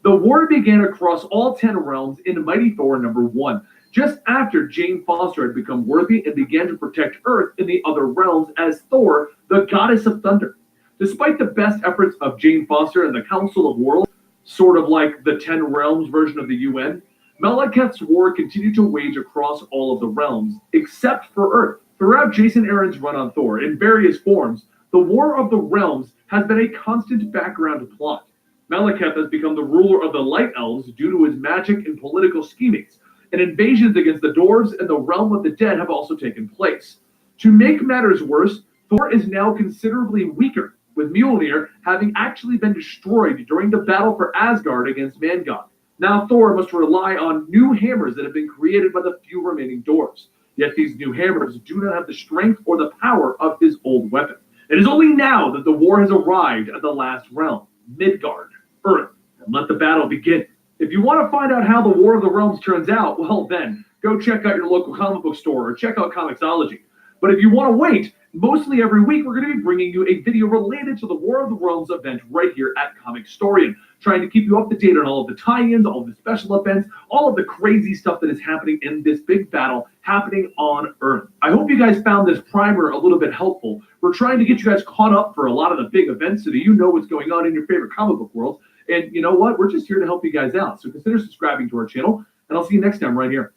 The war began across all 10 realms in Mighty Thor number 1, just after Jane Foster had become worthy and began to protect Earth in the other realms as Thor, the goddess of thunder. Despite the best efforts of Jane Foster and the Council of Worlds, sort of like the 10 realms version of the UN, Malekith's war continued to wage across all of the realms, except for Earth. Throughout Jason Aaron's run on Thor, in various forms, the War of the Realms has been a constant background plot. Malekith has become the ruler of the Light Elves due to his magic and political schemings, and invasions against the Dwarves and the Realm of the Dead have also taken place. To make matters worse, Thor is now considerably weaker, with Mjolnir having actually been destroyed during the battle for Asgard against Mangog. Now Thor must rely on new hammers that have been created by the few remaining dwarves. Yet these new hammers do not have the strength or the power of his old weapon. It is only now that the war has arrived at the last realm. Midgard, Earth, and let the battle begin. If you want to find out how the War of the Realms turns out, well then, go check out your local comic book store or check out Comixology. But if you want to wait, mostly every week we're going to be bringing you a video related to the War of the Realms event right here at Comicstorian, trying to keep you up to date on all of the tie-ins, all of the special events, all of the crazy stuff that is happening in this big battle happening on Earth. I hope you guys found this primer a little bit helpful. We're trying to get you guys caught up for a lot of the big events so that you know what's going on in your favorite comic book world. And you know what? We're just here to help you guys out. So consider subscribing to our channel, and I'll see you next time right here.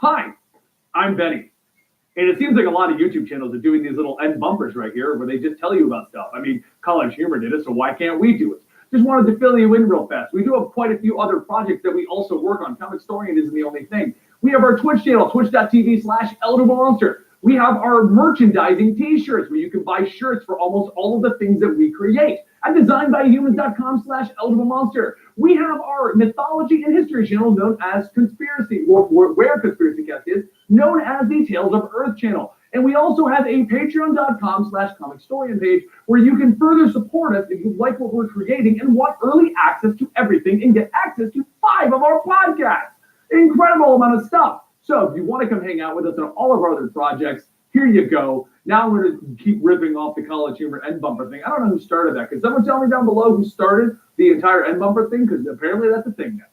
Hi, I'm Benny. And it seems like a lot of YouTube channels are doing these little end bumpers right here where they just tell you about stuff. I mean, College Humor did it, so why can't we do it? Just wanted to fill you in real fast. We do have quite a few other projects that we also work on. Comicstorian isn't the only thing. We have our Twitch channel, twitch.tv/ElderMonster. We have our merchandising t-shirts where you can buy shirts for almost all of the things that we create at designbyhumans.com/ElderMonster. We have our mythology and history channel known as Conspiracy, or where Conspiracy Cast is, known as the Tales of Earth channel. And we also have a patreon.com/comicstorian page where you can further support us if you like what we're creating and want early access to everything and get access to 5 of our podcasts. Incredible amount of stuff. So if you want to come hang out with us on all of our other projects, here you go. Now we're going to keep ripping off the College Humor end bumper thing. I don't know who started that. Could someone tell me down below who started the entire end bumper thing? Because apparently that's a thing now.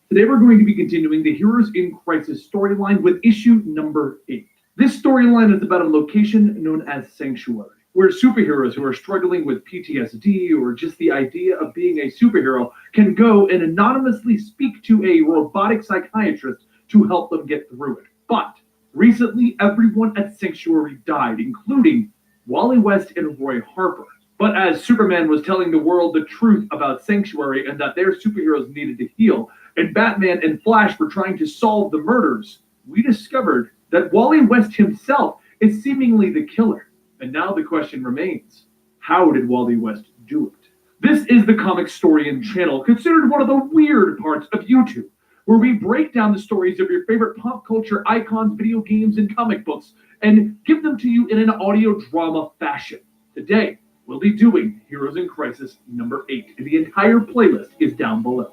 Today we're going to be continuing the Heroes in Crisis storyline with issue number 8. This storyline is about a location known as Sanctuary, where superheroes who are struggling with PTSD or just the idea of being a superhero can go and anonymously speak to a robotic psychiatrist to help them get through it. But recently, everyone at Sanctuary died, including Wally West and Roy Harper. But as Superman was telling the world the truth about Sanctuary and that their superheroes needed to heal, and Batman and Flash were trying to solve the murders, we discovered that Wally West himself is seemingly the killer. And now the question remains, how did Wally West do it? This is the Comicstorian channel, considered one of the weird parts of YouTube, where we break down the stories of your favorite pop culture icons, video games, and comic books, and give them to you in an audio drama fashion. Today, we'll be doing Heroes in Crisis number 8, and the entire playlist is down below.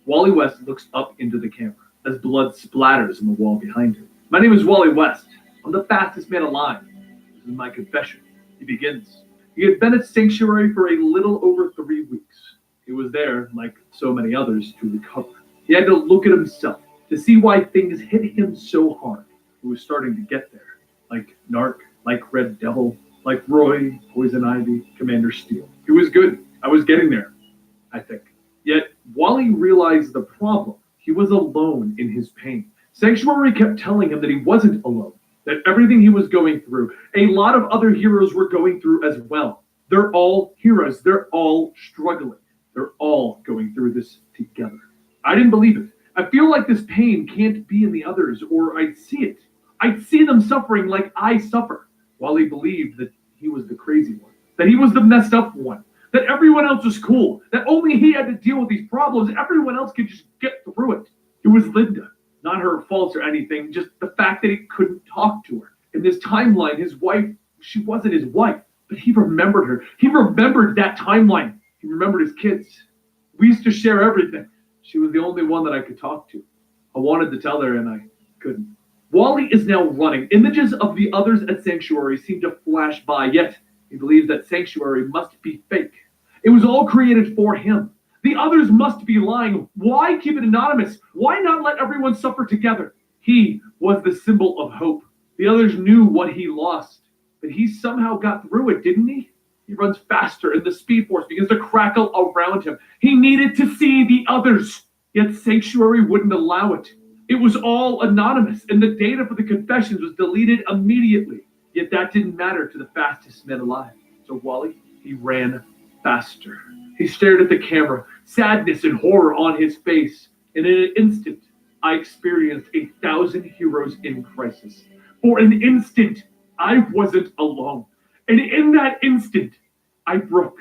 Wally West looks up into the camera as blood splatters on the wall behind him. My name is Wally West. I'm the fastest man alive. This is my confession. He begins. He had been at Sanctuary for a little over 3 weeks. He was there, like so many others, to recover. He had to look at himself to see why things hit him so hard. He was starting to get there, like Narc, like Red Devil, like Roy, Poison Ivy, Commander Steel. He was good. I was getting there, I think. Yet, Wally realized the problem. He was alone in his pain. Sanctuary kept telling him that he wasn't alone, that everything he was going through, a lot of other heroes were going through as well. They're all heroes. They're all struggling. They're all going through this together. I didn't believe it. I feel like this pain can't be in the others, or I'd see it. I'd see them suffering like I suffer. Wally believed that he was the crazy one, that he was the messed up one, that everyone else was cool, that only he had to deal with these problems, everyone else could just get through it. It was Linda. Not her fault or anything, just the fact that he couldn't talk to her. In this timeline, his wife, she wasn't his wife, but he remembered her. He remembered that timeline. He remembered his kids. We used to share everything. She was the only one that I could talk to. I wanted to tell her and I couldn't. Wally is now running. Images of the others at Sanctuary seem to flash by, yet he believes that Sanctuary must be fake. It was all created for him. The others must be lying. Why keep it anonymous? Why not let everyone suffer together? He was the symbol of hope. The others knew what he lost, but he somehow got through it, didn't he? He runs faster and the Speed Force begins to crackle around him. He needed to see the others, yet Sanctuary wouldn't allow it. It was all anonymous, and the data for the confessions was deleted immediately. Yet that didn't matter to the fastest man alive. So Wally, he ran faster. He stared at the camera, sadness and horror on his face. And in an instant, I experienced 1,000 heroes in crisis. For an instant, I wasn't alone. And in that instant, I broke.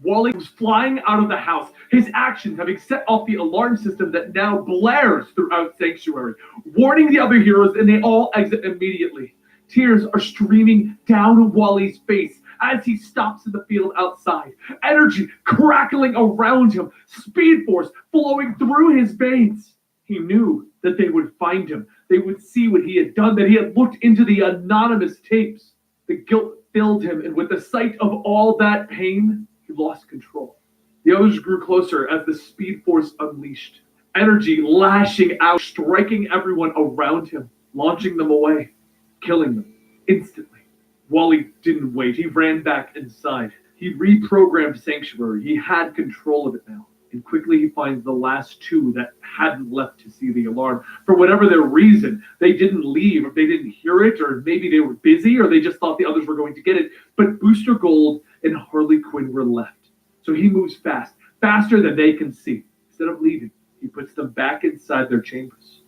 Wally was flying out of the house, his actions having set off the alarm system that now blares throughout Sanctuary, warning the other heroes, and they all exit immediately. Tears are streaming down Wally's face as he stops in the field outside. Energy crackling around him, speed force flowing through his veins. He knew that they would find him. They would see what he had done, that he had looked into the anonymous tapes. The guilt filled him, and with the sight of all that pain, he lost control. The others grew closer as the speed force unleashed. Energy lashing out, striking everyone around him, launching them away, killing them instantly. Wally didn't wait. He ran back inside. He reprogrammed Sanctuary. He had control of it now. And quickly he finds the last two that hadn't left to see the alarm. For whatever their reason, they didn't leave, or they didn't hear it, or maybe they were busy, or they just thought the others were going to get it. But Booster Gold and Harley Quinn were left. So he moves fast, faster than they can see. Instead of leaving, he puts them back inside their chambers.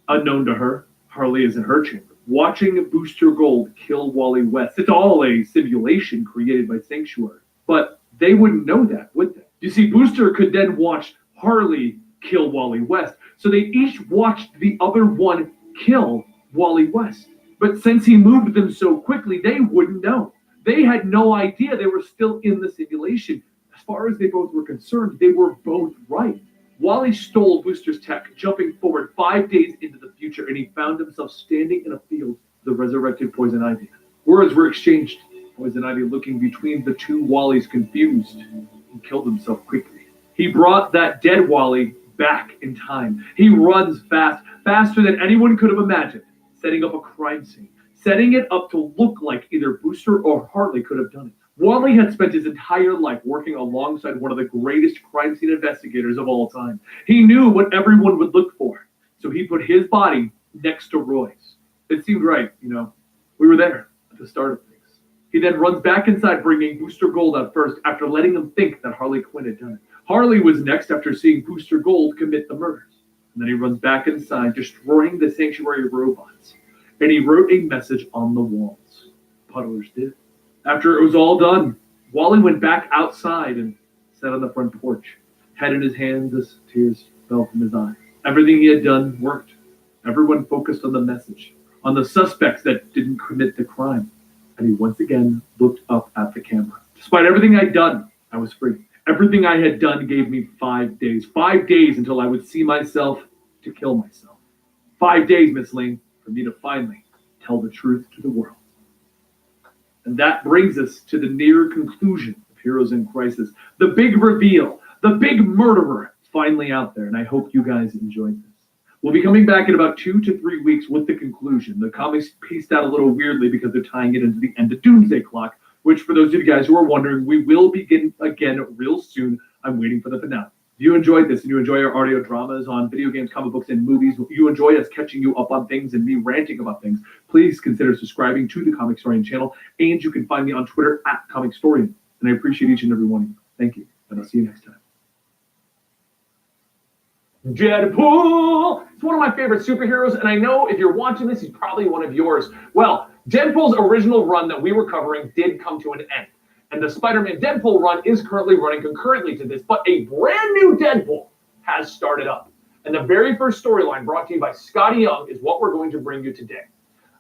Unknown to her, Harley is in her chamber, watching Booster Gold kill Wally West. It's all a simulation created by Sanctuary. But they wouldn't know that, would they? You see, Booster could then watch Harley kill Wally West. So they each watched the other one kill Wally West. But since he moved them so quickly, they wouldn't know. They had no idea they were still in the simulation. As far as they both were concerned, they were both right. Wally stole Booster's tech, jumping forward 5 days into the future, and he found himself standing in a field with the resurrected Poison Ivy. Words were exchanged. Poison Ivy looking between the two Wallys, confused. He killed himself quickly. He brought that dead Wally back in time. He runs fast, faster than anyone could have imagined, setting up a crime scene, setting it up to look like either Booster or Harley could have done it. Wally had spent his entire life working alongside one of the greatest crime scene investigators of all time. He knew what everyone would look for, so he put his body next to Roy's. It seemed right, you know. We were there at the start of things. He then runs back inside, bringing Booster Gold out first after letting him think that Harley Quinn had done it. Harley was next after seeing Booster Gold commit the murders. And then he runs back inside, destroying the Sanctuary robots. And he wrote a message on the walls. Puddlers did. After it was all done, Wally went back outside and sat on the front porch, head in his hands as tears fell from his eyes. Everything he had done worked. Everyone focused on the message, on the suspects that didn't commit the crime. And he once again looked up at the camera. Despite everything I'd done, I was free. Everything I had done gave me 5 days. 5 days until I would see myself to kill myself. 5 days, Miss Lane, for me to finally tell the truth to the world. And that brings us to the near conclusion of Heroes in Crisis. The big reveal, the big murderer is finally out there, and I hope you guys enjoyed this. We'll be coming back in about 2 to 3 weeks with the conclusion. The comics paced out a little weirdly because they're tying it into the end of Doomsday Clock, which for those of you guys who are wondering, we will begin again real soon. I'm waiting for the finale. If you enjoyed this and you enjoy our audio dramas on video games, comic books, and movies, you enjoy us catching you up on things and me ranting about things, please consider subscribing to the Comic Storian channel, and you can find me on Twitter at Comic Storian. And I appreciate each and every one of you. Thank you, and I'll see you next time. Deadpool! It's one of my favorite superheroes, and I know if you're watching this, he's probably one of yours. Well, Deadpool's original run that we were covering did come to an end. And the Spider-Man Deadpool run is currently running concurrently to this, but a brand new Deadpool has started up. And the very first storyline brought to you by Scotty Young is what we're going to bring you today.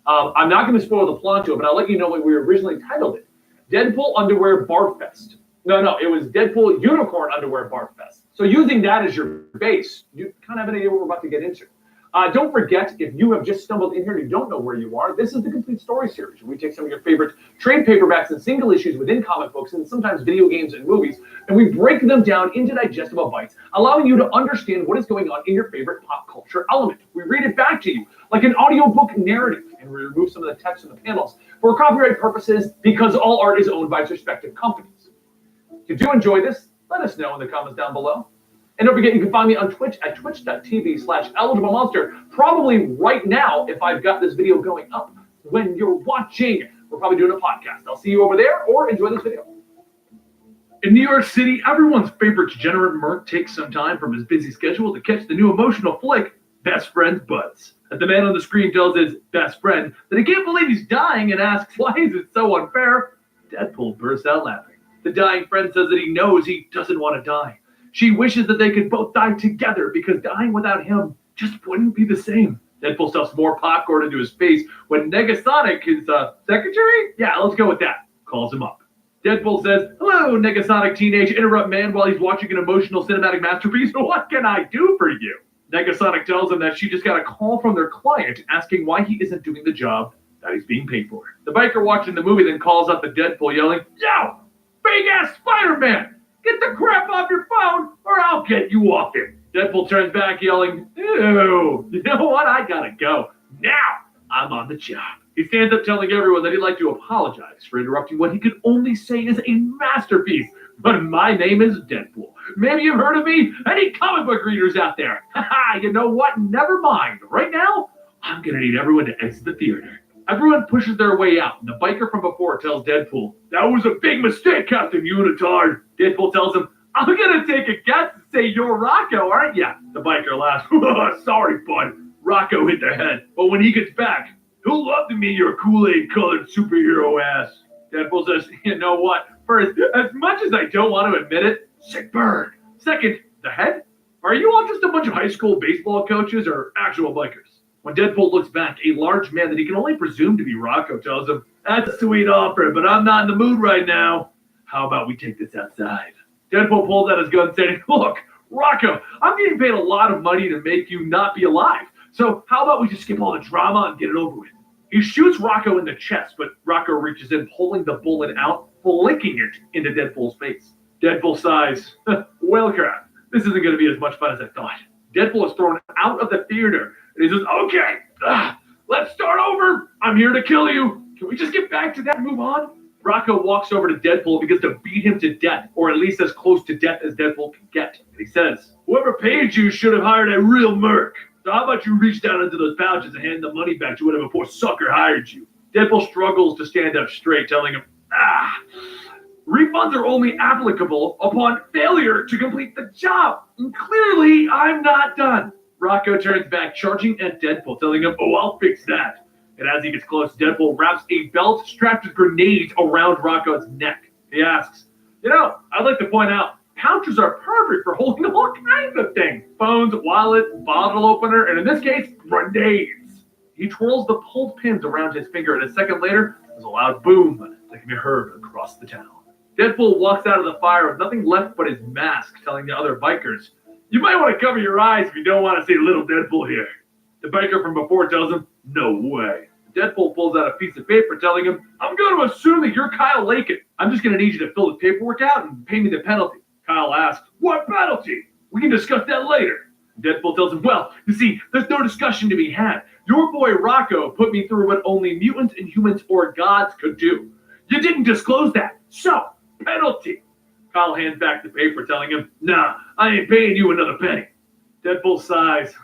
I'm not going to spoil the plot to it, but I'll let you know what we originally titled it. Deadpool Underwear Barfest. No, it was Deadpool Unicorn Underwear Barfest. So using that as your base, you kind of have an idea what we're about to get into. Don't forget, if you have just stumbled in here and you don't know where you are, this is the Complete Story Series. We take some of your favorite trade paperbacks and single issues within comic books and sometimes video games and movies, and we break them down into digestible bites, allowing you to understand what is going on in your favorite pop culture element. We read it back to you like an audiobook narrative, and we remove some of the text from the panels for copyright purposes because all art is owned by its respective companies. If you do enjoy this, let us know in the comments down below. And don't forget, you can find me on Twitch at twitch.tv/eligiblemonster. Probably right now, if I've got this video going up when you're watching, we're probably doing a podcast. I'll see you over there, or enjoy this video. In New York City, everyone's favorite degenerate Merc takes some time from his busy schedule to catch the new emotional flick, Best Friends Buds. As the man on the screen tells his best friend that he can't believe he's dying and asks, why is it so unfair? Deadpool bursts out laughing. The dying friend says that he knows he doesn't want to die. She wishes that they could both die together because dying without him just wouldn't be the same. Deadpool stuffs more popcorn into his face when Negasonic, his secretary? Yeah, let's go with that. Calls him up. Deadpool says, "Hello, Negasonic teenage interrupt man while he's watching an emotional cinematic masterpiece. What can I do for you?" Negasonic tells him that she just got a call from their client asking why he isn't doing the job that he's being paid for. The biker watching the movie then calls up the Deadpool yelling, "Yo, big-ass Spider-Man, get the crap off your phone or I'll get you off it." Deadpool turns back yelling, "Ew, you know what? I gotta go. Now I'm on the job." He stands up telling everyone that he'd like to apologize for interrupting what he could only say is a masterpiece. But my name is Deadpool. Maybe you've heard of me? Any comic book readers out there? Haha, you know what? Never mind. Right now, I'm gonna need everyone to exit the theater. Everyone pushes their way out, and the biker from before tells Deadpool, "That was a big mistake, Captain Unitard." Deadpool tells him, "I'm gonna take a guess and say you're Rocco, aren't ya?" The biker laughs, "Sorry, bud. Rocco hit the head. But when he gets back, he'll love to meet your Kool-Aid colored superhero ass." Deadpool says, "You know what? First, as much as I don't want to admit it, sick burn. Second, the head? Are you all just a bunch of high school baseball coaches or actual bikers?" When Deadpool looks back, a large man that he can only presume to be Rocco tells him, "That's a sweet offer, but I'm not in the mood right now. How about we take this outside?" Deadpool pulls out his gun saying, "Look, Rocco, I'm getting paid a lot of money to make you not be alive. So how about we just skip all the drama and get it over with?" He shoots Rocco in the chest, but Rocco reaches in, pulling the bullet out, flicking it into Deadpool's face. Deadpool sighs, "Well, crap, this isn't going to be as much fun as I thought." Deadpool is thrown out of the theater, and he says, "Okay, let's start over. I'm here to kill you. Can we just get back to that and move on?" Rocco walks over to Deadpool because to beat him to death, or at least as close to death as Deadpool can get. And he says, "Whoever paid you should have hired a real merc. So how about you reach down into those pouches and hand the money back to whatever poor sucker hired you?" Deadpool struggles to stand up straight, telling him, "Refunds are only applicable upon failure to complete the job. And clearly, I'm not done." Rocco turns back, charging at Deadpool, telling him, "Oh, I'll fix that." And as he gets close, Deadpool wraps a belt strapped with grenades around Rocco's neck. He asks, "You know, I'd like to point out, pouches are perfect for holding all kinds of things. Phones, wallets, bottle opener, and in this case, grenades." He twirls the pulled pins around his finger, and a second later, there's a loud boom that can be heard across the town. Deadpool walks out of the fire with nothing left but his mask, telling the other bikers, "You might want to cover your eyes if you don't want to see little Deadpool here." The biker from before tells him, "No way." Deadpool pulls out a piece of paper, telling him, "I'm going to assume that you're Kyle Lakin. I'm just going to need you to fill the paperwork out and pay me the penalty." Kyle asks, "What penalty? We can discuss that later." Deadpool tells him, "Well, you see, there's no discussion to be had. Your boy Rocco put me through what only mutants, inhumans, or gods could do. You didn't disclose that, so penalty." Kyle hands back the paper, telling him, "Nah, I ain't paying you another penny." Deadpool sighs,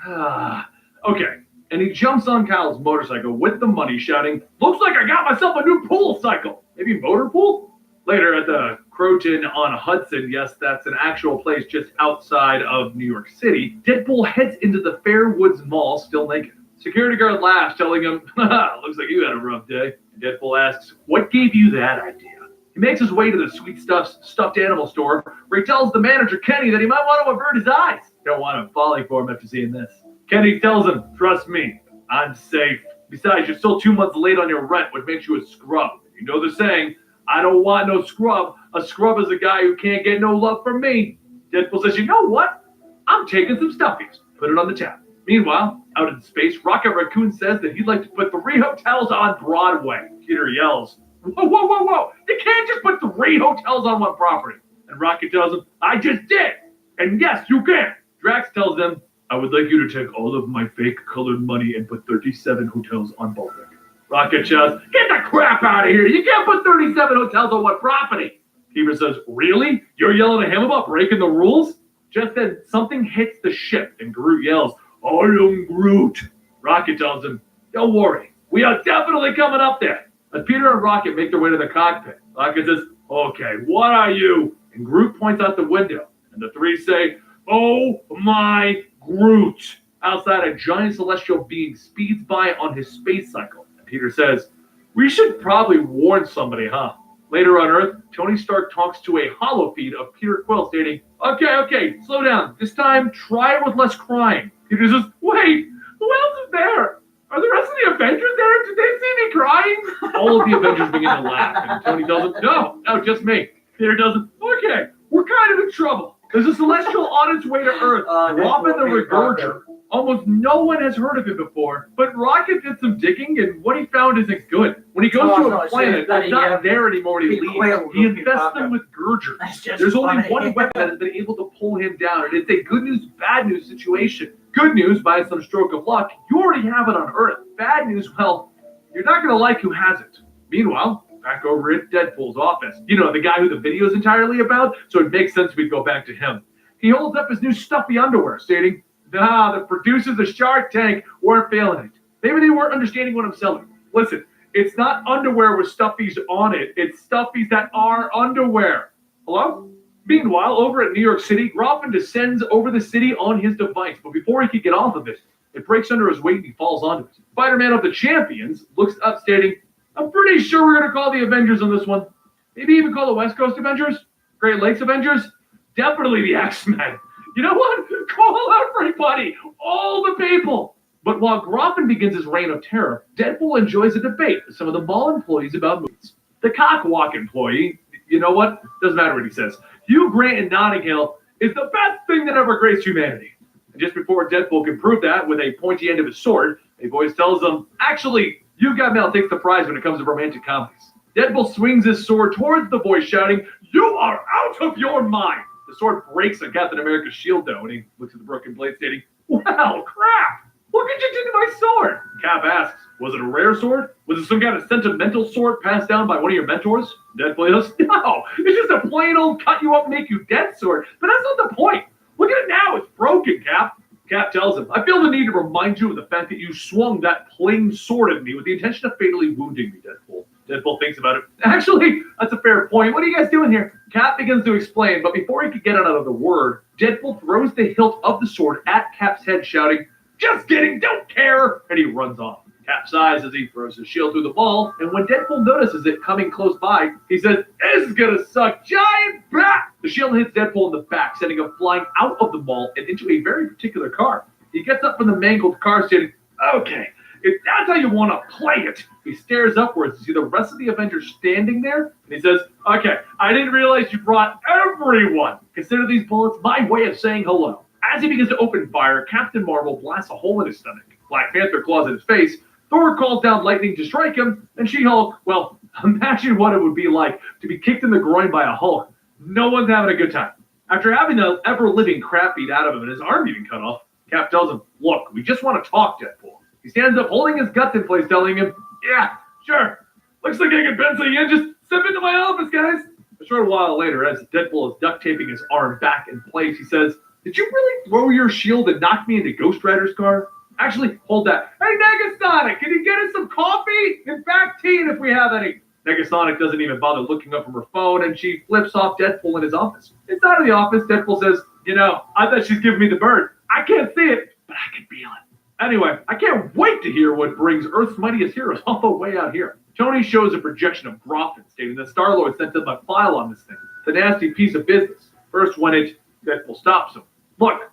"Okay." And he jumps on Kyle's motorcycle with the money, shouting, "Looks like I got myself a new pool cycle. Maybe motor pool?" Later at the Croton on Hudson, yes, that's an actual place just outside of New York City, Deadpool heads into the Fairwoods Mall still naked. Security guard laughs, telling him, "Looks like you had a rough day." And Deadpool asks, "What gave you that idea?" He makes his way to the Sweet Stuff's stuffed animal store, where he tells the manager, Kenny, that he might want to avert his eyes. Don't want him falling for him after seeing this. Kenny tells him, "Trust me, I'm safe. Besides, you're still 2 months late on your rent, which makes you a scrub. You know the saying, I don't want no scrub. A scrub is a guy who can't get no love from me." Deadpool says, "You know what? I'm taking some stuffies. Put it on the tab." Meanwhile, out in space, Rocket Raccoon says that he'd like to put 3 hotels on Broadway. Peter yells, "Whoa, whoa, whoa, whoa. You can't just put 3 hotels on one property." And Rocket tells him, "I just did. And yes, you can." Drax tells them, "I would like you to take all of my fake colored money and put 37 hotels on Baltic." Rocket shouts, "Get the crap out of here. You can't put 37 hotels on one property." Peter says, "Really? You're yelling at him about breaking the rules?" Just then, something hits the ship, and Groot yells, "I am Groot." Rocket tells him, "Don't worry. We are definitely coming up there." As Peter and Rocket make their way to the cockpit, Rocket says, "Okay, what are you?" And Groot points out the window, and the 3 say, "Oh my Groot." Outside, a giant celestial being speeds by on his space cycle. And Peter says, "We should probably warn somebody, huh?" Later on Earth, Tony Stark talks to a hollow feed of Peter Quill stating, Okay, slow down. This time, try it with less crying." Peter says, "Wait, who else is there?" Are the rest of the Avengers there? Did they see me crying? All of the Avengers begin to laugh, and Tony tells them, no, just me. Peter does it. Okay, we're kind of in trouble. There's a Celestial on its way to Earth. Robin the Regurger. Almost no one has heard of it before, but Rocket did some digging, and what he found isn't good. When he goes to a planet that's not there anymore, he leaves. He infests them with Gurgers. There's only one weapon that has been able to pull him down, and it's a good news, bad news situation. Good news, by some stroke of luck, you already have it on Earth. Bad news, well, you're not going to like who has it. Meanwhile, back over at Deadpool's office. You know, the guy who the video is entirely about, so it makes sense we'd go back to him. He holds up his new stuffy underwear, stating, the producers of Shark Tank weren't feeling it. Maybe they weren't understanding what I'm selling. Listen, it's not underwear with stuffies on it. It's stuffies that are underwear. Hello? Meanwhile, over at New York City, Groffin descends over the city on his device, but before he could get off of it breaks under his weight and he falls onto it. Spider-Man of the Champions looks up, stating, I'm pretty sure we're going to call the Avengers on this one. Maybe even call the West Coast Avengers? Great Lakes Avengers? Definitely the X-Men. You know what? Call everybody, all the people. But while Groffin begins his reign of terror, Deadpool enjoys a debate with some of the mall employees about movies. The cockwalk employee, you know what? Doesn't matter what he says. Hugh Grant in Notting Hill is the best thing that ever graced humanity. And just before Deadpool can prove that with a pointy end of his sword, a voice tells him, actually, Hugh Got takes the prize when it comes to romantic comedies. Deadpool swings his sword towards the voice, shouting, you are out of your mind. The sword breaks on Captain America's shield, though, and he looks at the broken blade, stating, well, crap! Look what you did to my sword! Cap asks, was it a rare sword? Was it some kind of sentimental sword passed down by one of your mentors? Deadpool goes, no, it's just a plain old cut you up, make you dead sword. But that's not the point. Look at it now, it's broken, Cap. Cap tells him, I feel the need to remind you of the fact that you swung that plain sword at me with the intention of fatally wounding me, Deadpool. Deadpool thinks about it. Actually, that's a fair point. What are you guys doing here? Cap begins to explain, but before he could get out of the word, Deadpool throws the hilt of the sword at Cap's head, shouting, just kidding, don't care, and he runs off. Cap sighs as he throws his shield through the ball, and when Deadpool notices it coming close by, he says, this is gonna suck, giant bat! The shield hits Deadpool in the back, sending him flying out of the mall and into a very particular car. He gets up from the mangled car, stating, okay, if that's how you want to play it. He stares upwards to see the rest of the Avengers standing there, and he says, okay, I didn't realize you brought everyone. Consider these bullets my way of saying hello. As he begins to open fire, Captain Marvel blasts a hole in his stomach. Black Panther claws at his face. Thor calls down lightning to strike him, and She-Hulk, well, imagine what it would be like to be kicked in the groin by a Hulk. No one's having a good time. After having the ever-living crap beat out of him and his arm being cut off, Cap tells him, look, we just want to talk, Deadpool. He stands up holding his guts in place, telling him, yeah, sure. Looks like I can pencil you in. Just step into my office, guys. A short while later, as Deadpool is duct taping his arm back in place, he says, did you really throw your shield and knock me into Ghost Rider's car? Actually, hold that. Hey, Negasonic, can you get us some coffee? In fact, tea if we have any. Negasonic doesn't even bother looking up from her phone, and she flips off Deadpool in his office. Inside of the office, Deadpool says, you know, I thought she's giving me the bird. I can't see it, but I can feel it. Anyway, I can't wait to hear what brings Earth's mightiest heroes all the way out here. Tony shows a projection of Groffin, stating that Star-Lord sent him a file on this thing. It's a nasty piece of business. First, when Deadpool stops him. Look,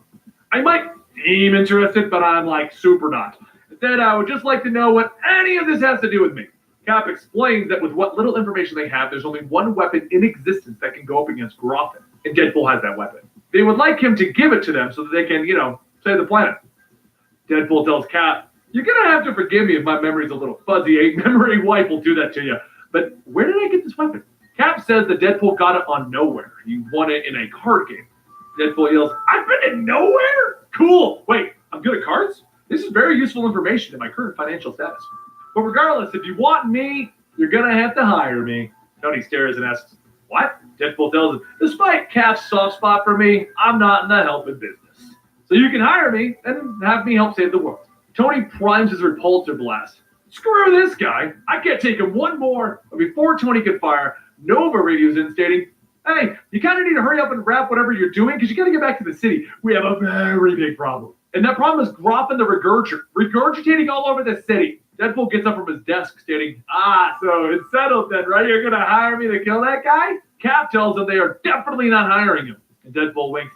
I might seem interested, but I'm like super not. Instead, I would just like to know what any of this has to do with me. Cap explains that with what little information they have, there's only one weapon in existence that can go up against Groffin, and Deadpool has that weapon. They would like him to give it to them so that they can, you know, save the planet. Deadpool tells Cap, you're going to have to forgive me if my memory's a little fuzzy. A memory wipe will do that to you. But where did I get this weapon? Cap says that Deadpool got it on Nowhere. He won it in a card game. Deadpool yells, I've been in Nowhere? Cool. Wait, I'm good at cards? This is very useful information in my current financial status. But regardless, if you want me, you're going to have to hire me. Tony stares and asks, what? Deadpool tells him, despite Cap's soft spot for me, I'm not in the helping business. So you can hire me and have me help save the world. Tony primes his repulsor blast. Screw this guy. I can't take him one more. But before Tony could fire, Nova radios in stating, hey, you kind of need to hurry up and wrap whatever you're doing because you got to get back to the city. We have a very big problem. And that problem is Groffin the Regurger, regurgitating all over the city. Deadpool gets up from his desk stating, so it's settled then, right? You're going to hire me to kill that guy? Cap tells him they are definitely not hiring him. And Deadpool winks,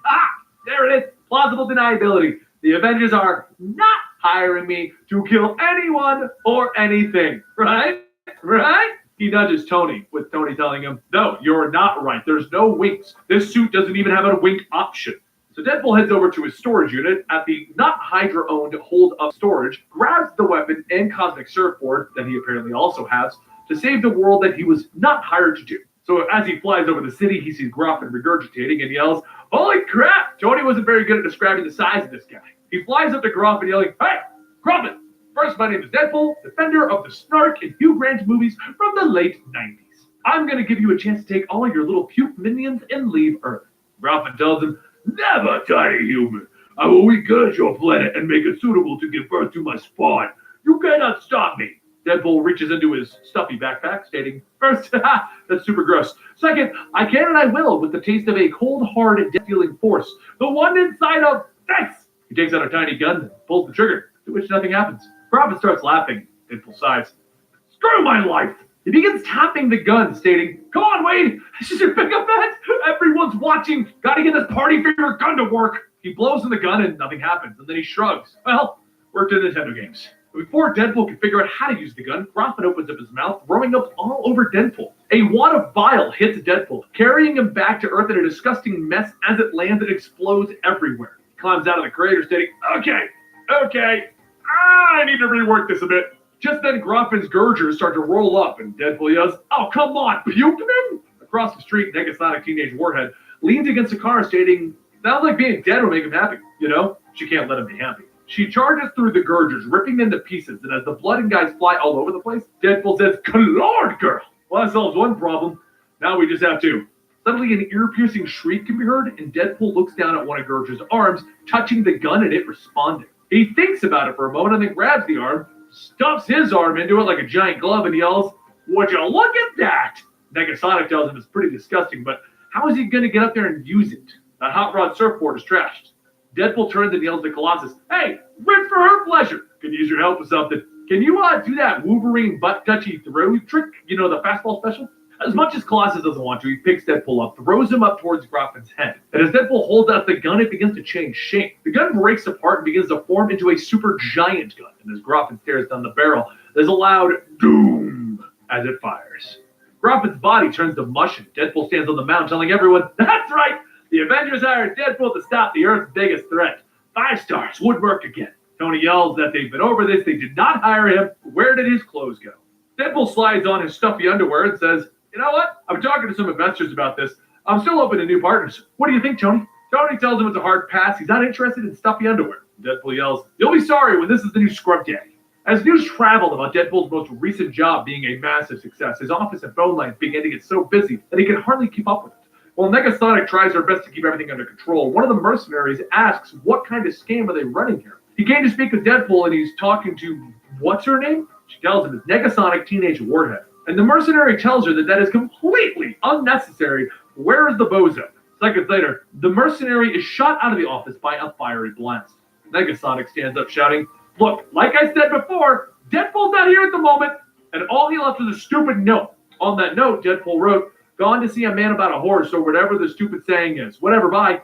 there it is, plausible deniability. The Avengers are not hiring me to kill anyone or anything, right? Right? He nudges Tony, with Tony telling him, no, you're not right. There's no winks. This suit doesn't even have a wink option. So Deadpool heads over to his storage unit at the not Hydra-owned hold-up storage, grabs the weapon and cosmic surfboard that he apparently also has to save the world that he was not hired to do. So as he flies over the city, he sees Groffin regurgitating and yells, holy crap! Tony wasn't very good at describing the size of this guy. He flies up to Groffin yelling, hey, Groffin! First, my name is Deadpool, defender of the Snark and Hugh Grant movies from the late 90s. I'm going to give you a chance to take all your little puke minions and leave Earth. Groffin tells him, never, tiny human. I will recurse your planet and make it suitable to give birth to my spawn. You cannot stop me. Deadpool reaches into his stuffy backpack, stating, first, that's super gross. Second, I can and I will with the taste of a cold, hard, death-dealing force. The one inside of this. He takes out a tiny gun and pulls the trigger, to which nothing happens. Groffin starts laughing. Deadpool sighs. Screw my life. He begins tapping the gun, stating, come on, Wade. Should you pick up that? Everyone's watching. Gotta get this party favorite gun to work. He blows in the gun and nothing happens. And then he shrugs. Well, worked in Nintendo games. Before Deadpool can figure out how to use the gun, Groffin opens up his mouth, throwing up all over Deadpool. A wad of bile hits Deadpool, carrying him back to Earth in a disgusting mess as it lands and explodes everywhere. He climbs out of the crater, stating, okay, I need to rework this a bit. Just then, Groffin's Gurgers start to roll up, and Deadpool yells, oh, come on, Pukeman! Across the street, Negasonic Teenage Warhead leans against a car, stating, sounds like being dead will make him happy. You know, she can't let him be happy. She charges through the Gurgers, ripping them to pieces, and as the blood and guys fly all over the place, Deadpool says, Lord, girl! Well, that solves one problem. Now we just have two. Suddenly, an ear-piercing shriek can be heard, and Deadpool looks down at one of Gurger's arms, touching the gun and it responding. He thinks about it for a moment and then grabs the arm, stuffs his arm into it like a giant glove, and yells, would you look at that? Negasonic tells him it's pretty disgusting, but how is he going to get up there and use it? That hot rod surfboard is trashed. Deadpool turns and yells to Colossus, hey, rip for her pleasure. Can use your help with something. Can you do that Wolverine butt-touchy throw trick? You know, the fastball special? As much as Colossus doesn't want to, he picks Deadpool up, throws him up towards Groffin's head. And as Deadpool holds out the gun, it begins to change shape. The gun breaks apart and begins to form into a super giant gun. And as Groffin stares down the barrel, there's a loud doom as it fires. Groffin's body turns to mush, and Deadpool stands on the mound telling everyone, that's right! The Avengers hired Deadpool to stop the Earth's biggest threat. 5 stars, would work again. Tony yells that they've been over this, they did not hire him. Where did his clothes go? Deadpool slides on his stuffy underwear and says, you know what? I'm talking to some investors about this. I'm still open to new partners. What do you think, Tony? Tony tells him it's a hard pass. He's not interested in stuffy underwear. Deadpool yells, you'll be sorry when this is the new scrub daddy. As news traveled about Deadpool's most recent job being a massive success, his office and phone lines began to get so busy that he could hardly keep up with it. While Negasonic tries her best to keep everything under control, one of the mercenaries asks what kind of scam are they running here. He came to speak with Deadpool and he's talking to, what's her name? She tells him it's Negasonic Teenage Warhead. And the mercenary tells her that that is completely unnecessary. Where is the bozo? Seconds later, the mercenary is shot out of the office by a fiery blast. Negasonic stands up shouting, look, like I said before, Deadpool's not here at the moment, and all he left was a stupid note. On that note, Deadpool wrote, gone to see a man about a horse or whatever the stupid saying is. Whatever, bye.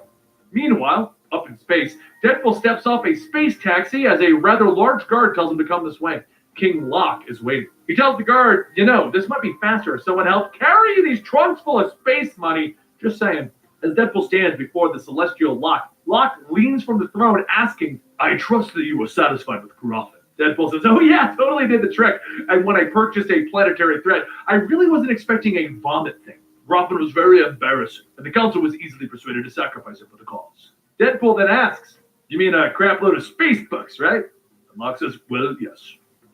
Meanwhile, up in space, Deadpool steps off a space taxi as a rather large guard tells him to come this way. King Locke is waiting. He tells the guard, you know, this might be faster if someone helped carry these trunks full of space money. Just saying. As Deadpool stands before the celestial Locke, Locke leans from the throne asking, I trust that you were satisfied with Groffin. Deadpool says, oh yeah, totally did the trick. And when I purchased a planetary thread, I really wasn't expecting a vomit thing. Groffin was very embarrassing, and the council was easily persuaded to sacrifice it for the cause. Deadpool then asks, you mean a crap load of space bucks, right? And Locke says, well, yes.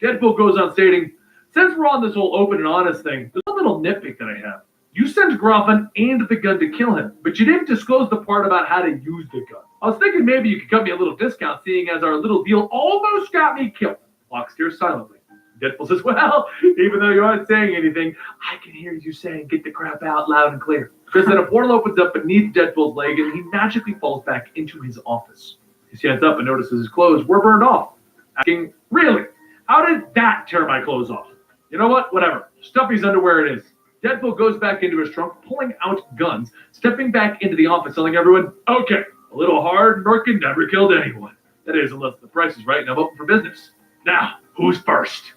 Deadpool goes on stating, since we're on this whole open and honest thing, there's a little nitpick that I have. You sent Groffin and the gun to kill him, but you didn't disclose the part about how to use the gun. I was thinking maybe you could cut me a little discount, seeing as our little deal almost got me killed. Locke stares silently. Deadpool says, well, even though you aren't saying anything, I can hear you saying, get the crap out loud and clear. Just then a portal opens up beneath Deadpool's leg, and he magically falls back into his office. He stands up and notices his clothes were burned off, asking, really? How did that tear my clothes off? You know what? Whatever. Stuffy's underwear it is. Deadpool goes back into his trunk, pulling out guns, stepping back into the office, telling everyone, okay, a little hard, Merkin never killed anyone. That is, unless the price is right and I'm open for business. Now, who's first?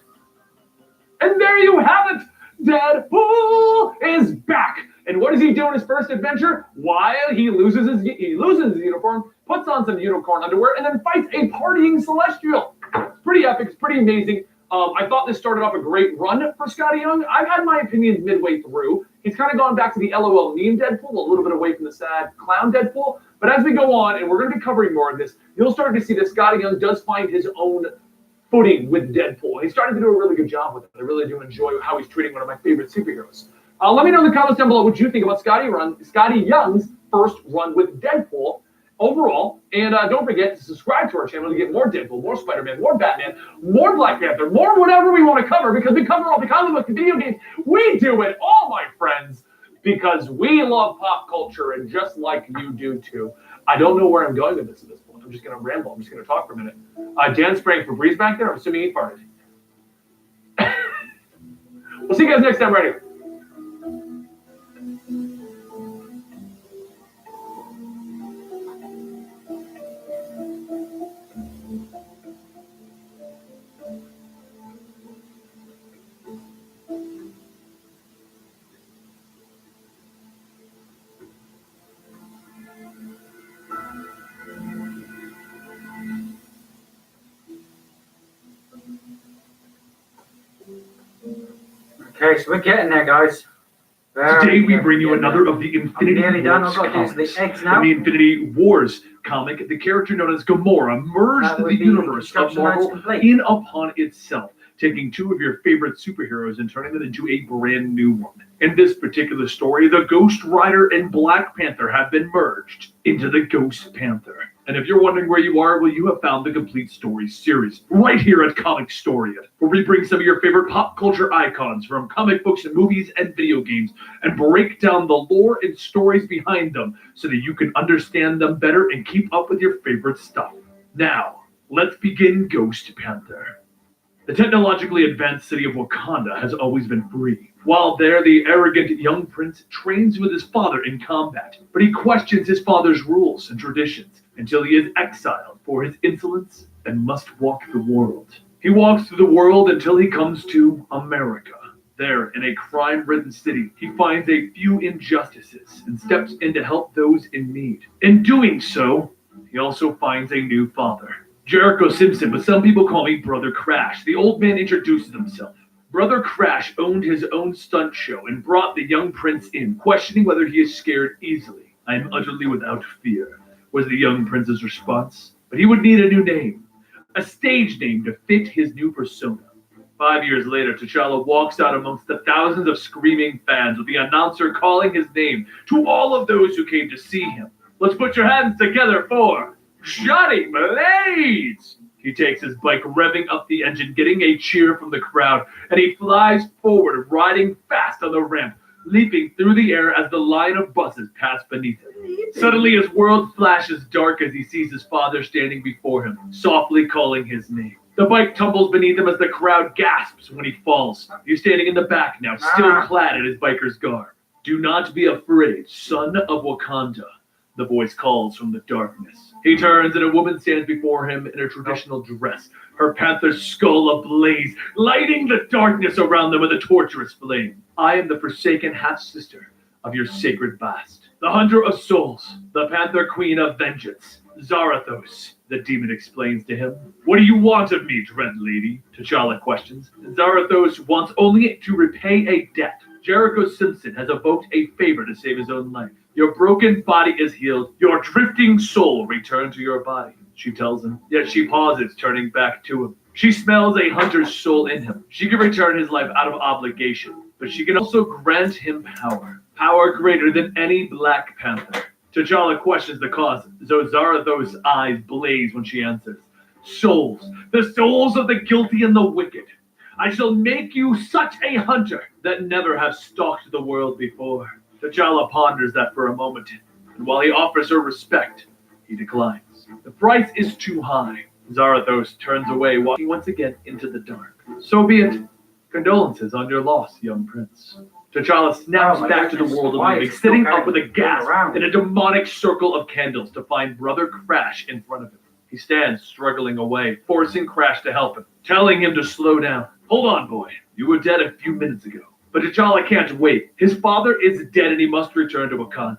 And there you have it! Deadpool is back! And what does he do in his first adventure? While he loses his uniform, puts on some unicorn underwear, and then fights a partying Celestial. It's pretty epic, it's pretty amazing. I thought this started off a great run for Scotty Young. I've had my opinions midway through. He's kind of gone back to the LOL meme Deadpool, a little bit away from the sad clown Deadpool. But as we go on, and we're going to be covering more of this, you'll start to see that Scotty Young does find his own footing with Deadpool. He's starting to do a really good job with it. I really do enjoy how he's treating one of my favorite superheroes. Let me know in the comments down below what you think about Scotty Young's first run with Deadpool overall. And don't forget to subscribe to our channel to get more Deadpool, more Spider-Man, more Batman, more Black Panther, more whatever we want to cover, because we cover all the comic books and video games. We do it all, my friends, because we love pop culture, and just like you do too. I don't know where I'm going with this at this point. I'm just going to ramble. I'm just going to talk for a minute. Dan spraying Febreze back there. I'm assuming he farted. We'll see you guys next time right here. Okay, so we're getting there, guys. Today we bring you another of the Infinity nearly done. Wars I've got to do comics. the eggs now. In the Infinity Wars comic, the character known as Gamora merged the universe of Marvel in upon itself, taking two of your favorite superheroes and turning them into a brand new one. In this particular story, the Ghost Rider and Black Panther have been merged into the Ghost Panther. And if you're wondering where you are, well, you have found the complete story series right here at Comicstorian, where we bring some of your favorite pop culture icons from comic books and movies and video games and break down the lore and stories behind them so that you can understand them better and keep up with your favorite stuff. Now, let's begin Ghost Panther. The technologically advanced city of Wakanda has always been free. While there, the arrogant young prince trains with his father in combat, but he questions his father's rules and traditions until he is exiled for his insolence and must walk the world. He walks through the world until he comes to America. There, in a crime-ridden city, he finds a few injustices and steps in to help those in need. In doing so, he also finds a new father, Jericho Simpson, but some people call me Brother Crash. The old man introduces himself. Brother Crash owned his own stunt show and brought the young prince in, questioning whether he is scared easily. "I am utterly without fear," was the young prince's response. But he would need a new name, a stage name to fit his new persona. 5 years later, T'Challa walks out amongst the thousands of screaming fans with the announcer calling his name to all of those who came to see him. "Let's put your hands together for Johnny Blaze!" He takes his bike, revving up the engine, getting a cheer from the crowd, and he flies forward, riding fast on the ramp, leaping through the air as the line of buses pass beneath him. Suddenly, his world flashes dark as he sees his father standing before him, softly calling his name. The bike tumbles beneath him as the crowd gasps when he falls. He's standing in the back now, still clad in his biker's garb. "Do not be afraid, son of Wakanda," the voice calls from the darkness. He turns and a woman stands before him in a traditional dress, her panther's skull ablaze, lighting the darkness around them with a torturous flame. "I am the forsaken half-sister of your sacred Bast, the hunter of souls, the panther queen of vengeance, Zarathos," the demon explains to him. "What do you want of me, dread lady?" T'Challa questions. Zarathos wants only to repay a debt. Jericho Simpson has evoked a favor to save his own life. "Your broken body is healed. Your drifting soul returned to your body," she tells him. Yet she pauses, turning back to him. She smells a hunter's soul in him. She can return his life out of obligation, but she can also grant him power greater than any Black Panther. T'Challa questions the cause, though Zarathos' eyes blaze when she answers. "Souls, the souls of the guilty and the wicked. I shall make you such a hunter that never have stalked the world before." T'Challa ponders that for a moment, and while he offers her respect, he declines. The price is too high. Zarathos turns away, walking once again into the dark. "So be it. Condolences on your loss, young prince." T'Challa snaps back to the world of living, sitting up with a gasp in a demonic circle of candles to find Brother Crash in front of him. He stands, struggling away, forcing Crash to help him, telling him to slow down. Hold on, boy. You were dead a few minutes ago. But T'Challa can't wait. His father is dead and he must return to Wakanda.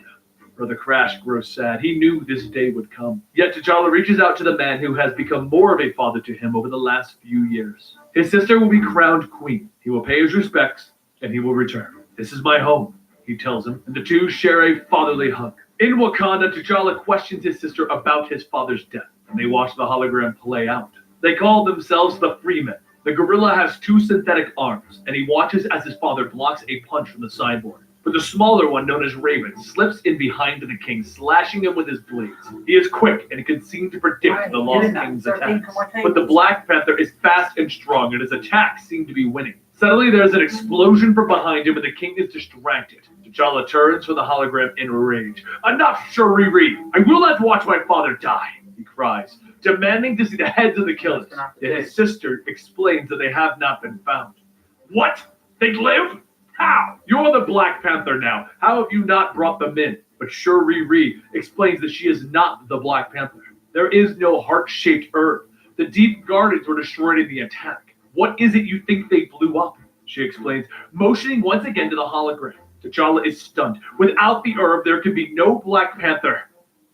Brother Crash grows sad. He knew this day would come. Yet T'Challa reaches out to the man who has become more of a father to him over the last few years. His sister will be crowned queen. He will pay his respects and he will return. This is my home, he tells him, and the two share a fatherly hug. In Wakanda, T'Challa questions his sister about his father's death, and they watch the hologram play out. They call themselves the Freemen. The gorilla has 2 synthetic arms, and he watches as his father blocks a punch from the cyborg. But the smaller one, known as Raven, slips in behind the king, slashing him with his blades. He is quick and can seem to predict the Lost King's attacks. But the Black Panther is fast and strong, and his attacks seem to be winning. Suddenly, there's an explosion from behind him, and the king is distracted. T'Challa turns from the hologram in rage. Enough, Shuri! I will not watch my father die, he cries, demanding to see the heads of the killers. Yet his sister explains that they have not been found. What? They live? How? You're the Black Panther now. How have you not brought them in? But Shuri explains that she is not the Black Panther. There is no heart-shaped herb. The Deep Gardens were destroyed in the attack. What is it you think they blew up? She explains, motioning once again to the hologram. T'Challa is stunned. Without the herb, there could be no Black Panther,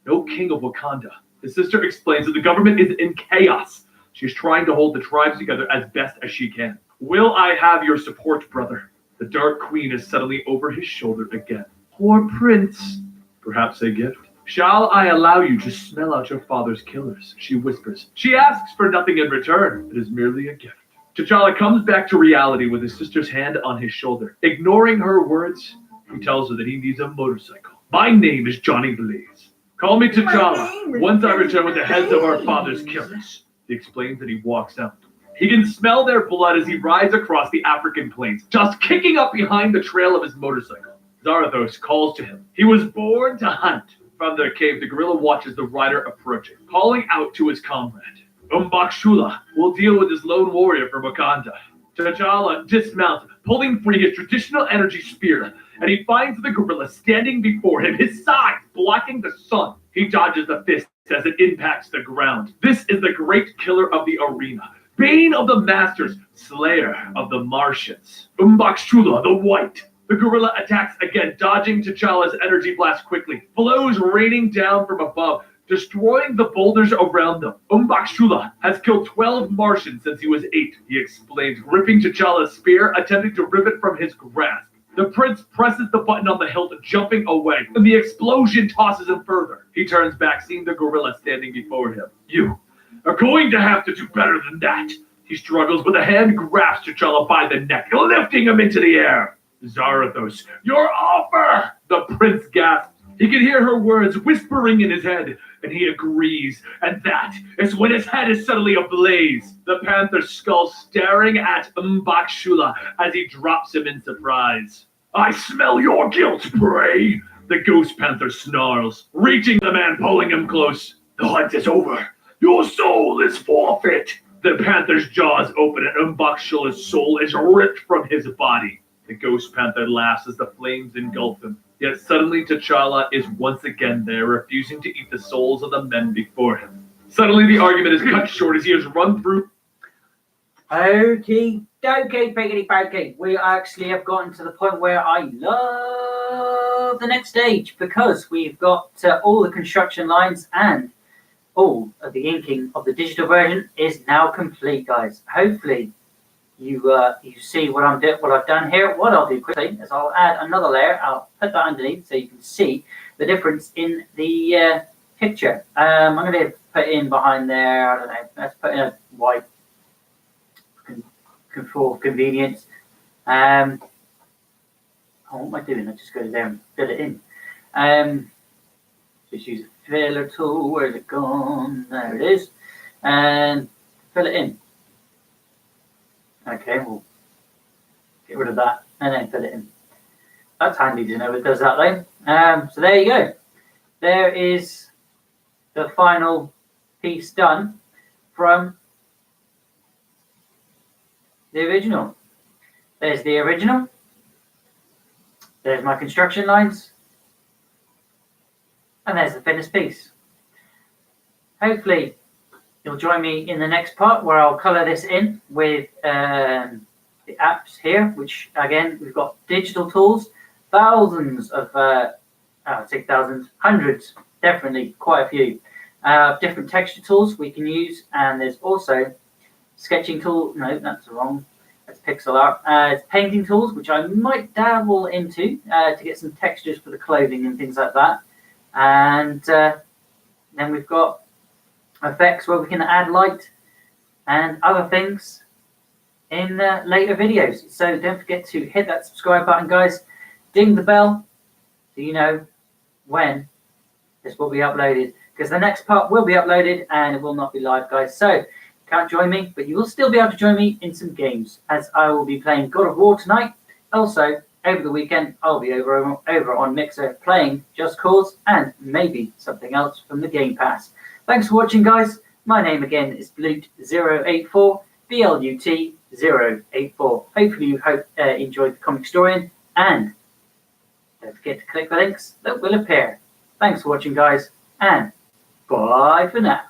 no king of Wakanda. His sister explains that the government is in chaos. She's trying to hold the tribes together as best as she can. Will I have your support, brother? The Dark Queen is suddenly over his shoulder again. Poor prince. Perhaps a gift. Shall I allow you to smell out your father's killers? She whispers. She asks for nothing in return. It is merely a gift. T'Challa comes back to reality with his sister's hand on his shoulder. Ignoring her words, he tells her that he needs a motorcycle. My name is Johnny Blaze. Call me T'Challa once I return with the heads of our father's killers. He explains that he walks out. He can smell their blood as he rides across the African plains, just kicking up behind the trail of his motorcycle. Zarathos calls to him. He was born to hunt. From their cave, the gorilla watches the rider approaching, calling out to his comrade. Umbakshula will deal with this lone warrior from Wakanda. T'Challa dismounts, pulling free his traditional energy spear, and he finds the gorilla standing before him, his sides blocking the sun. He dodges the fist as it impacts the ground. This is the great killer of the arena, Bane of the Masters, Slayer of the Martians. Umbakshula the White. The gorilla attacks again, dodging T'Challa's energy blast quickly, blows raining down from above, destroying the boulders around them. Umbakshula has killed 12 Martians since he was 8, he explains, gripping T'Challa's spear, attempting to rip it from his grasp. The prince presses the button on the hilt, jumping away, and the explosion tosses him further. He turns back, seeing the gorilla standing before him. You are going to have to do better than that. He struggles, but the hand grabs T'Challa by the neck, lifting him into the air. Zarathos, your offer! The prince gasps. He can hear her words whispering in his head, and he agrees. And that is when his head is suddenly ablaze. The panther's skull staring at Umbakshula as he drops him in surprise. I smell your guilt, prey! The ghost panther snarls, reaching the man, pulling him close. The hunt is over. Your soul is forfeit. The panther's jaws open and Umbakshula's soul is ripped from his body. The ghost panther laughs as the flames engulf him. Yet suddenly T'Challa is once again there, refusing to eat the souls of the men before him. Suddenly the argument is cut short as he has run through. Okie dokie, piggity pokey. We actually have gotten to the point where I love the next stage, because we've got all the construction lines and all of the inking of the digital version is now complete, guys. Hopefully you see what I've done here. What I'll do quickly is I'll add another layer. I'll put that underneath so you can see the difference in the picture. I'm going to put in behind there, I don't know, let's put in a white for convenience. What am I doing? I just go there and fill it in. Just use a filler tool. Where's it gone? There it is. And fill it in. Okay, we'll get rid of that and then fill it in. That's handy to know it does that way. So there you go. There is the final piece done from the original. There's the original. There's my construction lines. And there's the finished piece. Hopefully you'll join me in the next part where I'll colour this in with the apps here, which again, we've got digital tools, thousands of, I'd say thousands, hundreds, definitely quite a few, different texture tools we can use. And there's also sketching tool, no, that's wrong. That's pixel art. It's painting tools, which I might dabble into to get some textures for the clothing and things like that. And then we've got effects where we can add light and other things in later videos. So don't forget to hit that subscribe button, guys. Ding the bell so you know when this will be uploaded, because the next part will be uploaded and it will not be live, guys. So can't join me, but you will still be able to join me in some games, as I will be playing God of War tonight. Also, over the weekend, I'll be over on Mixer playing Just Cause and maybe something else from the Game Pass. Thanks for watching, guys. My name again is Blut084, BLUT084. Hopefully you enjoyed the Comic Historian, and don't forget to click the links that will appear. Thanks for watching, guys, and bye for now.